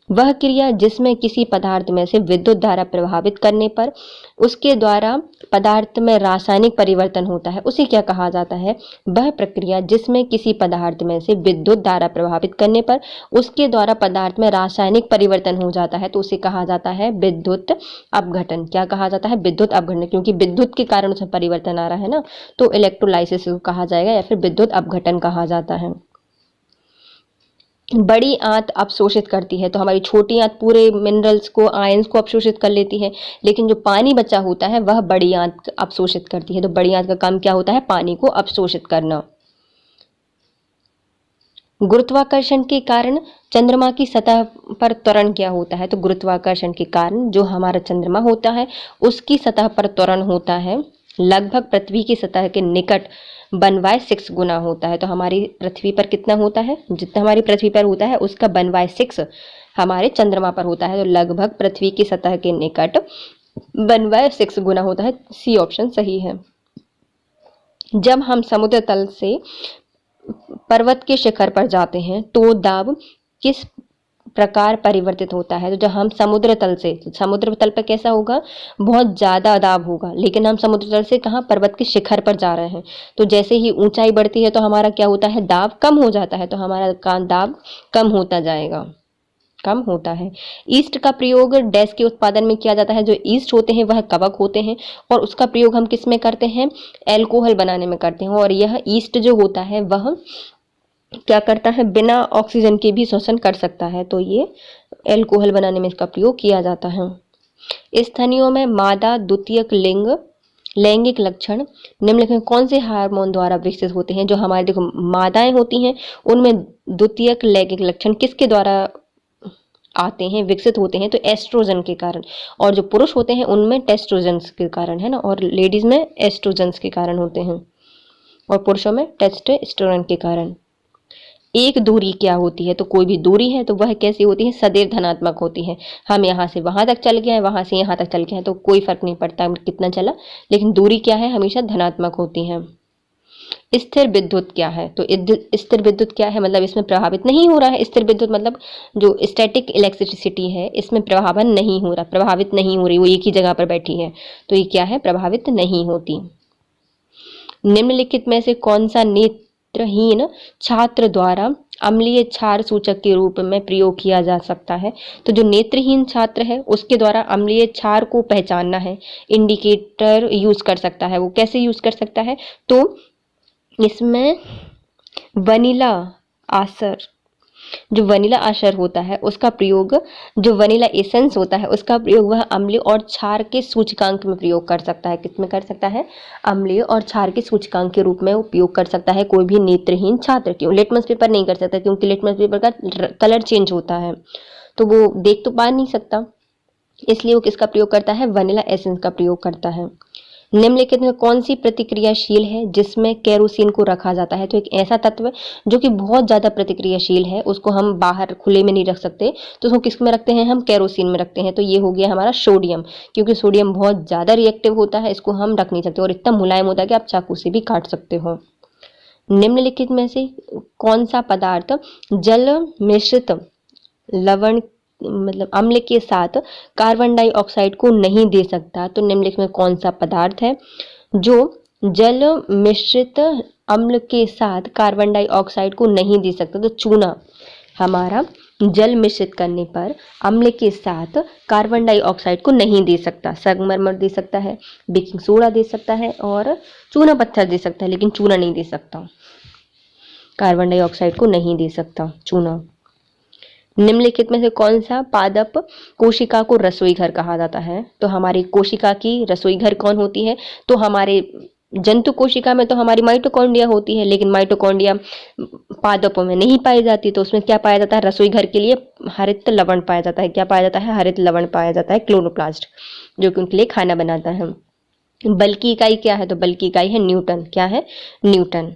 वह क्रिया जिसमें किसी पदार्थ में से विद्युत धारा प्रभावित करने पर उसके द्वारा पदार्थ में रासायनिक परिवर्तन होता है उसे क्या कहा जाता है? वह प्रक्रिया जिसमें किसी पदार्थ में से विद्युत धारा प्रभावित करने पर उसके द्वारा पदार्थ में रासायनिक परिवर्तन हो जाता है तो उसे कहा जाता है विद्युत अपघटन। क्या कहा जाता है? विद्युत अपघटन, क्योंकि विद्युत के कारण उसमें परिवर्तन आ रहा है ना, तो इलेक्ट्रोलाइसिस कहा जाएगा या फिर विद्युत अपघटन कहा जाता है। बड़ी आंत अवशोषित करती है, तो हमारी छोटी आंत पूरे मिनरल्स को, आयंस को अवशोषित कर लेती है, लेकिन जो पानी बचा होता है वह बड़ी आंत अवशोषित करती है। तो बड़ी आंत का काम क्या होता है? पानी को अवशोषित करना। गुरुत्वाकर्षण के कारण चंद्रमा की सतह पर त्वरण क्या होता है? तो गुरुत्वाकर्षण के कारण जो हमारा चंद्रमा होता है उसकी सतह पर त्वरण होता है लगभग पृथ्वी की सतह के निकट 1/6 गुना होता है। तो हमारी पृथ्वी पर कितना होता है? जितना हमारी पृथ्वी पर होता है उसका 1/6 हमारे चंद्रमा पर होता है। तो लगभग पृथ्वी की सतह के निकट 1/6 गुना होता है। सी ऑप्शन सही है। जब हम समुद्र तल से पर्वत के शिखर पर जाते हैं तो दाब किस प्रकार परिवर्तित होता है? तो जब हम समुद्र तल से, समुद्र तल पर कैसा होगा, बहुत ज्यादा दाब होगा, लेकिन हम समुद्र तल से कहाँ, पर्वत के शिखर पर जा रहे हैं, तो जैसे ही ऊंचाई बढ़ती है तो हमारा क्या होता है, दाब कम हो जाता है, तो हमारा दाब कम होता जाएगा, कम होता है। ईस्ट का प्रयोग डैश के उत्पादन में किया जाता है। जो ईस्ट होते हैं वह कवक होते हैं और उसका प्रयोग हम किस में करते हैं, एल्कोहल बनाने में करते हैं। और यह ईस्ट जो होता है वह क्या करता है, बिना ऑक्सीजन के भी श्वसन कर सकता है, तो ये एल्कोहल बनाने में इसका प्रयोग किया जाता है। स्तनियों में मादा द्वितीयक लिंग लैंगिक लक्षण निम्नलिखित में कौन से हार्मोन द्वारा विकसित होते हैं? जो हमारे देखो मादाएं होती हैं उनमें द्वितीयक लैंगिक लक्षण किसके द्वारा आते हैं, विकसित होते हैं? तो एस्ट्रोजन के कारण। और जो पुरुष होते हैं उनमें टेस्ट्रोजन के कारण, है ना, और लेडीज में एस्ट्रोजन के कारण होते हैं और पुरुषों में टेस्टोस्टेरोन के कारण। एक दूरी क्या होती है? तो कोई भी दूरी है तो वह कैसी होती है, सदैव धनात्मक होती है। हम यहाँ से वहां तक चल गए हैं, वहां से यहाँ तक चल गए हैं, तो कोई फर्क नहीं पड़ता कितना चला, लेकिन दूरी क्या है, हमेशा धनात्मक होती है। स्थिर विद्युत क्या है? तो स्थिर विद्युत क्या है, मतलब इसमें प्रभावित नहीं हो रहा है। स्थिर विद्युत मतलब जो स्टैटिक इलेक्ट्रिसिटी है इसमें प्रभावन नहीं हो रहा, प्रभावित नहीं हो रही, वो एक ही जगह पर बैठी है, तो ये क्या है, प्रभावित नहीं होती। निम्नलिखित में से कौन सा नेत्रहीन छात्र द्वारा अम्लीय क्षार सूचक के रूप में प्रयोग किया जा सकता है? तो जो नेत्रहीन छात्र है उसके द्वारा अम्लीय क्षार को पहचानना है, इंडिकेटर यूज कर सकता है। वो कैसे यूज कर सकता है? तो इसमें वनीला आसर, जो वनीला आसर होता है उसका प्रयोग, जो वनीला एसेंस होता है उसका प्रयोग वह अम्लीय और क्षार के सूचकांक में प्रयोग कर सकता है। किसमें कर सकता है? अम्लीय और क्षार के सूचकांक के रूप में उपयोग कर सकता है कोई भी नेत्रहीन छात्र। क्यों? लिटमस पेपर नहीं कर सकता, क्योंकि लिटमस पेपर का कलर चेंज होता है तो वो देख तो पा नहीं सकता, इसलिए वो किसका प्रयोग करता है, वनीला एसेंस का प्रयोग करता है। निम्नलिखित में कौन सी प्रतिक्रियाशील है जिसमें केरोसिन को रखा जाता है? तो एक ऐसा तत्व जो कि बहुत ज्यादा प्रतिक्रियाशील है, उसको हम बाहर खुले में नहीं रख सकते, तो उसको किस में रखते हैं, हम केरोसिन में रखते हैं। तो ये हो गया हमारा सोडियम, क्योंकि सोडियम बहुत ज्यादा रिएक्टिव होता है, इसको हम रख नहीं सकते और इतना मुलायम होता है कि आप चाकू से भी काट सकते हो। निम्नलिखित में से कौन सा पदार्थ जल मिश्रित लवण मतलब अम्ल के साथ कार्बन डाइऑक्साइड को नहीं दे सकता? तो निम्नलिखित में कौन सा पदार्थ है जो जल मिश्रित अम्ल के साथ कार्बन डाइऑक्साइड को नहीं दे सकता? तो चूना हमारा जल मिश्रित करने पर अम्ल के साथ कार्बन डाइऑक्साइड को नहीं दे सकता। संगमरमर दे सकता है, बेकिंग सोडा दे सकता है और चूना पत्थर दे सकता है, लेकिन चूना नहीं दे सकता, कार्बन डाइऑक्साइड को नहीं दे सकता चूना। निम्नलिखित में से कौन सा पादप कोशिका को रसोई घर कहा जाता है? तो हमारी कोशिका की रसोई घर कौन होती है? तो हमारे जंतु कोशिका में तो हमारी माइटोकॉन्ड्रिया होती है, लेकिन माइटोकॉन्ड्रिया पादपों में नहीं पाई जाती, तो उसमें क्या पाया जाता है, रसोई घर के लिए हरित लवण पाया जाता है। क्या पाया जाता है? हरित लवण पाया जाता है, क्लोरोप्लास्ट, जो कि उनके लिए खाना बनाता है। बल की इकाई क्या है? तो बल की इकाई है न्यूटन। क्या है? न्यूटन।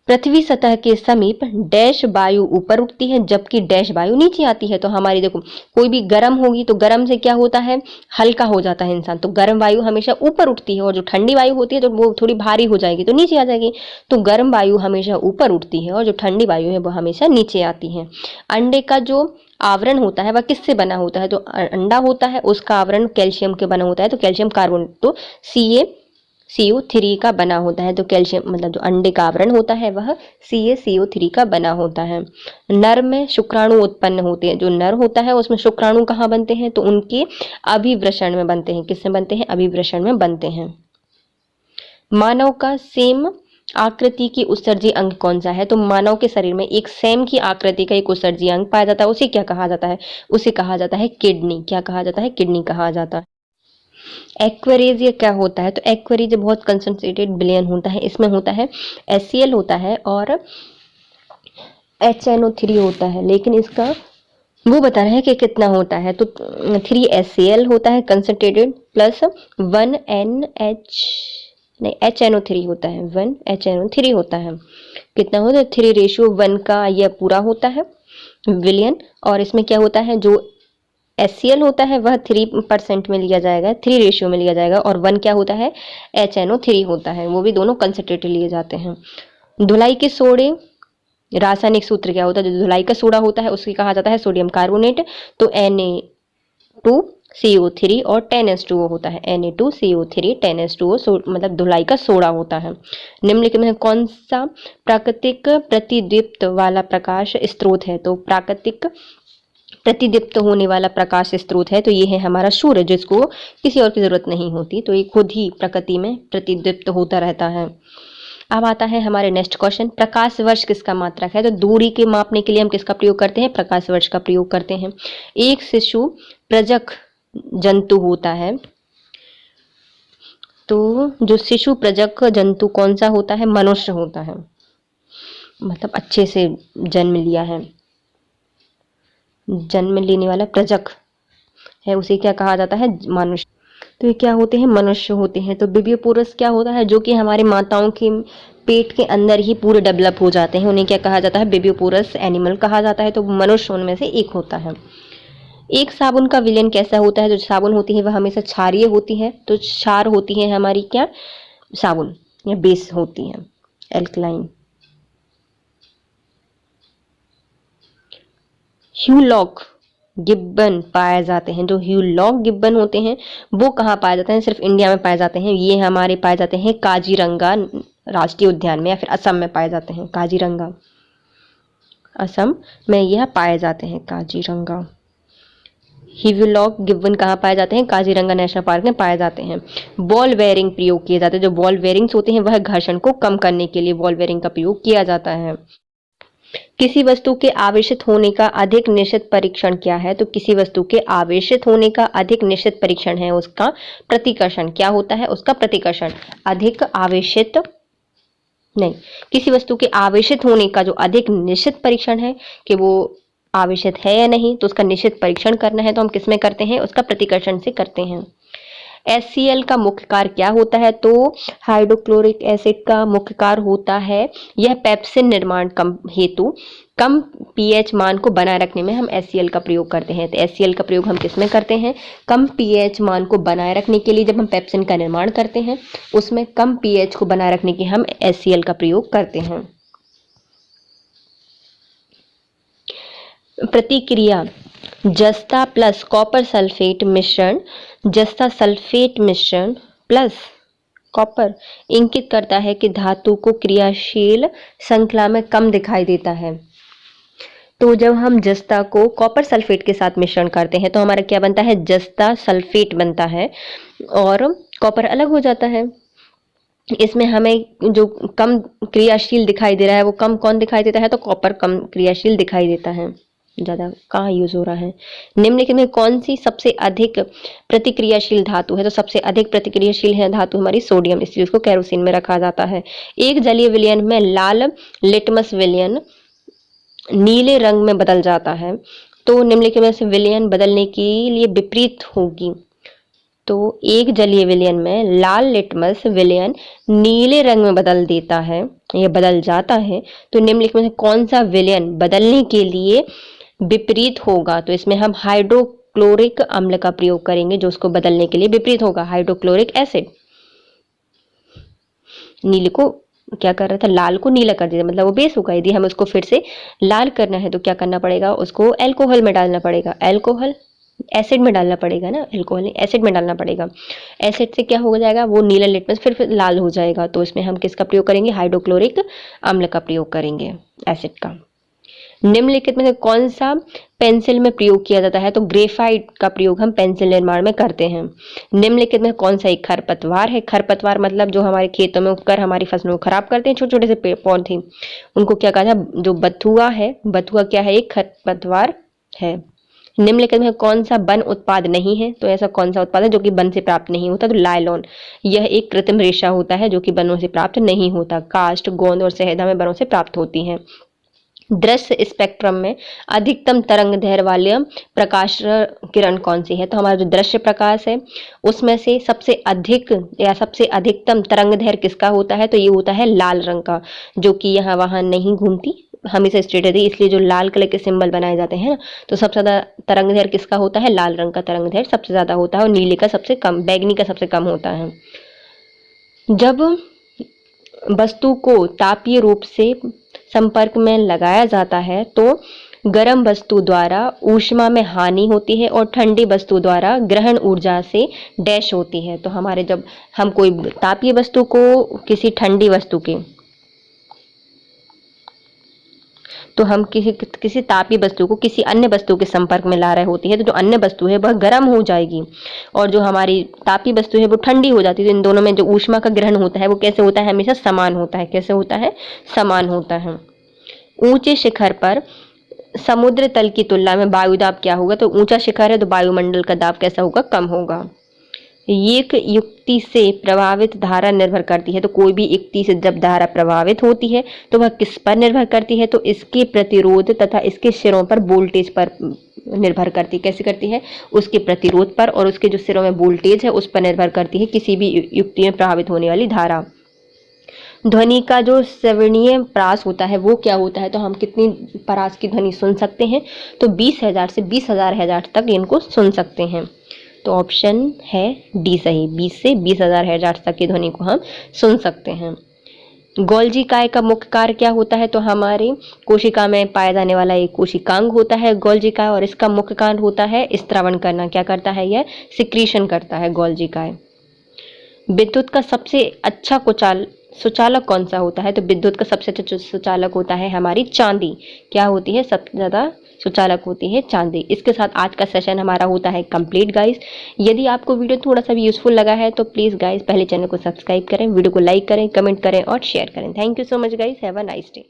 पृथ्वी सतह के समीप डैश वायु ऊपर उठती है जबकि डैश वायु नीचे आती है। तो हमारी देखो कोई भी गर्म होगी तो गर्म से क्या होता है, हल्का हो जाता है इंसान, तो गर्म वायु हमेशा ऊपर उठती है, और जो ठंडी वायु होती है तो वो थोड़ी भारी हो जाएगी तो नीचे आ जाएगी। तो गर्म वायु हमेशा ऊपर उठती है और जो ठंडी वायु है वो हमेशा नीचे आती है। अंडे का जो आवरण होता है वह किससे बना होता है? तो अंडा होता है उसका आवरण कैल्शियम के बना होता है, तो कैल्शियम कार्बोनेट, तो CO3 का बना होता है। तो कैल्शियम मतलब जो अंडे का आवरण होता है वह CO3 का बना होता है। नर में शुक्राणु उत्पन्न होते हैं, जो नर होता है उसमें शुक्राणु कहाँ बनते हैं? तो उनके अभिवृषण में बनते हैं। किससे बनते हैं? अभिवृषण में बनते हैं। मानव का सेम आकृति की उत्सर्जी अंग कौन सा है? तो मानव के शरीर में एक सेम की आकृति का एक उत्सर्जी अंग पाया जाता है, उसे क्या कहा जाता है? उसे कहा जाता है किडनी। क्या कहा जाता है? किडनी कहा जाता है। एक्वेरियज ये क्या होता है? तो एक्वेरियज बहुत कंसंट्रेटेड विलयन होता है, इसमें होता है HCl होता है और HNO3 होता है, लेकिन इसका वो बता रहे हैं कि कितना होता है। तो 3 HCl होता है कंसंट्रेटेड प्लस 1 HNO3 होता है, 1 HNO3 होता है। कितना होता है? 3:1 का यह पूरा होता है विलियन। और इसमें क्या होता है, जो HCl होता है वह 3% में लिया जाएगा, 3 रेशियो में लिया जाएगा, और 1 क्या होता है, HNO3 होता है, वो भी दोनों कंसंट्रेटेड लिए जाते हैं। धुलाई के सोडे, रासायनिक सूत्र क्या होता है, जो धुलाई का सोडा होता है उसकी कहा जाता है सोडियम कार्बोनेट, तो Na2CO3 और 10H2O होता है, Na2CO3 10H2O मतलब धुलाई का सोडा होता है। निम्नलिखित में कौन सा प्राकृतिक प्रतिदीप्त वाला प्रकाश स्रोत है, तो प्राकृतिक प्रतिदीप्त होने वाला प्रकाश स्रोत है तो ये है हमारा सूर्य, जिसको किसी और की जरूरत नहीं होती, तो ये खुद ही प्रकृति में प्रतिदीप्त होता रहता है। अब आता है हमारे नेक्स्ट क्वेश्चन, प्रकाश वर्ष किसका मात्रक है, तो दूरी के मापने के लिए हम किसका प्रयोग करते हैं, प्रकाश वर्ष का प्रयोग करते हैं। एक शिशु प्रजक जंतु होता है, तो जो शिशु प्रजक जंतु कौन सा होता है, मनुष्य होता है, मतलब अच्छे से जन्म लिया है, जन्म लेने वाला प्रजक है उसे क्या कहा जाता है, मनुष्य। तो ये क्या होते हैं, मनुष्य होते हैं। तो बिबियो पुरुष क्या होता है, जो कि हमारे माताओं के पेट के अंदर ही पूरे डेवलप हो जाते हैं, उन्हें क्या कहा जाता है, बिबियो पुरुष एनिमल कहा जाता है, तो मनुष्य उनमें से एक होता है। एक साबुन का विलयन कैसा होता है, जो साबुन होती है वह हमेशा क्षारीय होती है, तो क्षार होती है हमारी क्या, साबुन या बेस होती है, एल्कलाइन। ह्यूलॉक गिब्बन पाए जाते हैं, जो ह्यूलॉक गिब्बन होते हैं वो कहाँ पाए जाते हैं, सिर्फ इंडिया में पाए जाते हैं, ये हमारे पाए जाते हैं काजीरंगा राष्ट्रीय उद्यान में, या फिर असम में पाए जाते हैं, काजीरंगा असम में यह पाए जाते हैं, काजीरंगा। ह्यूलॉक गिब्बन कहाँ पाए जाते हैं, काजीरंगा नेशनल पार्क में पाए जाते हैं। बॉल बेयरिंग प्रयोग किए जाते हैं, जो बॉल बेयरिंग्स होते हैं वह घर्षण को कम करने के लिए बॉल बेयरिंग का प्रयोग किया जाता है। किसी वस्तु के आवेशित होने का अधिक निश्चित परीक्षण क्या है, तो किसी वस्तु के आवेशित होने का अधिक निश्चित परीक्षण है उसका प्रतिकर्षण। क्या होता है उसका प्रतिकर्षण, अधिक आवेशित नहीं, किसी वस्तु के आवेशित होने का जो अधिक निश्चित परीक्षण है कि वो आवेशित है या नहीं, तो उसका निश्चित परीक्षण करना है तो हम किसमें करते हैं, उसका प्रतिकर्षण से करते हैं। HCl का मुख्य कार्य क्या होता है, तो हाइड्रोक्लोरिक एसिड का मुख्य कार्य होता है यह पेप्सिन निर्माण हेतु कम pH मान को बनाए रखने में हम HCl का प्रयोग करते हैं। तो HCl का प्रयोग हम किस में करते हैं, कम pH मान को बनाए रखने के लिए, जब हम पेप्सिन का निर्माण करते हैं उसमें कम pH को बनाए रखने के हम HCl का प्रयोग करते हैं। प्रतिक्रिया जस्ता प्लस कॉपर सल्फेट मिश्रण, जस्ता सल्फेट मिश्रण प्लस कॉपर इंगित करता है कि धातु को क्रियाशील श्रृंखला में कम दिखाई देता है। तो जब हम जस्ता को कॉपर सल्फेट के साथ मिश्रण करते हैं तो हमारा क्या बनता है, जस्ता सल्फेट बनता है और कॉपर अलग हो जाता है। इसमें हमें जो कम क्रियाशील दिखाई दे रहा है वो कम कौन दिखाई देता है, तो कॉपर कम क्रियाशील दिखाई देता है, ज़्यादा कहाँ यूज हो रहा है। निम्नलिखित में कौन सी सबसे अधिक प्रतिक्रियाशील धातु है, तो सबसे अधिक प्रतिक्रियाशील है धातु हमारी सोडियम, इसलिए उसको केरोसिन में रखा जाता है। एक जलीय विलयन में लाल लिटमस विलयन नीले रंग में बदल जाता है, तो निम्नलिखित में से विलयन बदलने के लिए विपरीत होगी। तो एक जलीय विलयन में लाल लिटमस विलयन नीले रंग में बदल देता है, यह बदल जाता है, तो निम्नलिखित में से कौन सा विलयन बदलने के लिए विपरीत होगा, तो इसमें हम हाइड्रोक्लोरिक अम्ल का प्रयोग करेंगे जो उसको बदलने के लिए विपरीत होगा, हाइड्रोक्लोरिक एसिड। नीले को क्या कर रहा था, लाल को नीला कर दिया, मतलब वो बेस होगा। यदि हमें उसको फिर से लाल करना है तो क्या करना पड़ेगा, उसको अल्कोहल में डालना पड़ेगा, अल्कोहल एसिड में डालना पड़ेगा ना, अल्कोहल एसिड में डालना पड़ेगा। एसिड से क्या हो जाएगा, वो नीला लिटमस फिर लाल हो जाएगा, तो इसमें हम किसका प्रयोग करेंगे, हाइड्रोक्लोरिक अम्ल का प्रयोग करेंगे, एसिड का। निम्नलिखित में से कौन सा पेंसिल में प्रयोग किया जाता है, तो ग्रेफाइट का प्रयोग हम पेंसिल निर्माण में करते हैं। निम्नलिखित में कौन सा एक खरपतवार है, खरपतवार मतलब जो हमारे खेतों में उगकर हमारी फसलों को खराब करते हैं, छोटे छोटे से पेड़ पौधे, उनको क्या कहा जाए, जो बथुआ है, बथुआ क्या है, एक खरपतवार है। निम्नलिखित में कौन सा वन उत्पाद नहीं है, तो ऐसा कौन सा उत्पाद है जो कि वन से प्राप्त नहीं होता, तो लाइलॉन, यह एक कृत्रिम रेशा होता है जो कि वनों से प्राप्त नहीं होता। काष्ठ, गोंद और शहद हमें वनों से प्राप्त होती हैं। दृश्य स्पेक्ट्रम में अधिकतम तरंग दैर्घ्य वाले प्रकाश किरण कौन सी है, तो हमारा जो दृश्य प्रकाश है उसमें से सबसे अधिक या सबसे अधिकतम तरंग दैर्घ्य किसका होता है, तो ये होता है लाल रंग का, जो कि यहाँ वहाँ नहीं घूमती, हमेशा स्ट्रेट रहती है, इसलिए जो लाल कलर के सिंबल बनाए जाते हैं ना, तो सबसे ज़्यादा तरंगदैर्घ्य किसका होता है, लाल रंग का तरंगदैर्घ्य सबसे ज़्यादा होता है और नीले का सबसे कम, बैगनी का सबसे कम होता है। जब वस्तु को तापीय रूप से संपर्क में लगाया जाता है तो गर्म वस्तु द्वारा ऊष्मा में हानि होती है और ठंडी वस्तु द्वारा ग्रहण ऊर्जा से डैश होती है। तो हमारे जब हम कोई तापीय वस्तु को किसी ठंडी वस्तु के तो हम किसी तापीय वस्तु को किसी अन्य वस्तु के संपर्क में ला रहे होती है, तो जो अन्य वस्तु है वह गर्म हो जाएगी और जो हमारी तापीय वस्तु है वो ठंडी हो जाती है। तो इन दोनों में जो ऊष्मा का ग्रहण होता है वो कैसे होता है, हमेशा समान होता है। कैसे होता है, समान होता है। ऊंचे शिखर पर समुद्र तल की तुलना में वायुदाब क्या होगा, तो ऊंचा शिखर है तो वायुमंडल का दाब कैसा होगा, कम होगा। एक युक्ति से प्रभावित धारा निर्भर करती है, तो कोई भी युक्ति से जब धारा प्रभावित होती है तो वह किस पर निर्भर करती है, तो इसके प्रतिरोध तथा इसके सिरों पर वोल्टेज पर निर्भर करती है। कैसे करती है, उसके प्रतिरोध पर और उसके जो सिरों में वोल्टेज है उस पर निर्भर करती है किसी भी युक्ति में प्रभावित होने वाली धारा। ध्वनि का जो श्रवणीय प्रास होता है वो क्या होता है, तो हम कितनी प्रास की ध्वनि सुन सकते हैं, तो 20,000 से 20,000 हर्ट्ज तक इनको सुन सकते हैं। तो ऑप्शन है डी सही, 20 से 20,000 हर्ट्ज तक की ध्वनि को हम सुन सकते हैं। गोल्जी काय का मुख्य कार्य क्या होता है, तो हमारी कोशिका में पाया जाने वाला एक कोशिकांग होता है गोल्जी काय, और इसका मुख्य कार्य होता है स्त्रावण करना। क्या करता है, यह सिक्रीशन करता है गोल्जी काय। विद्युत का सबसे अच्छा सुचालक कौन सा होता है, तो विद्युत का सबसे अच्छा सुचालक होता है हमारी चांदी। क्या होती है, सबसे ज़्यादा सुचालक होती है चांदी। इसके साथ आज का सेशन हमारा होता है कंप्लीट गाइस। यदि आपको वीडियो थोड़ा सा भी यूजफुल लगा है तो प्लीज़ गाइस पहले चैनल को सब्सक्राइब करें, वीडियो को लाइक करें, कमेंट करें और शेयर करें। Thank you so much guys, have a nice day.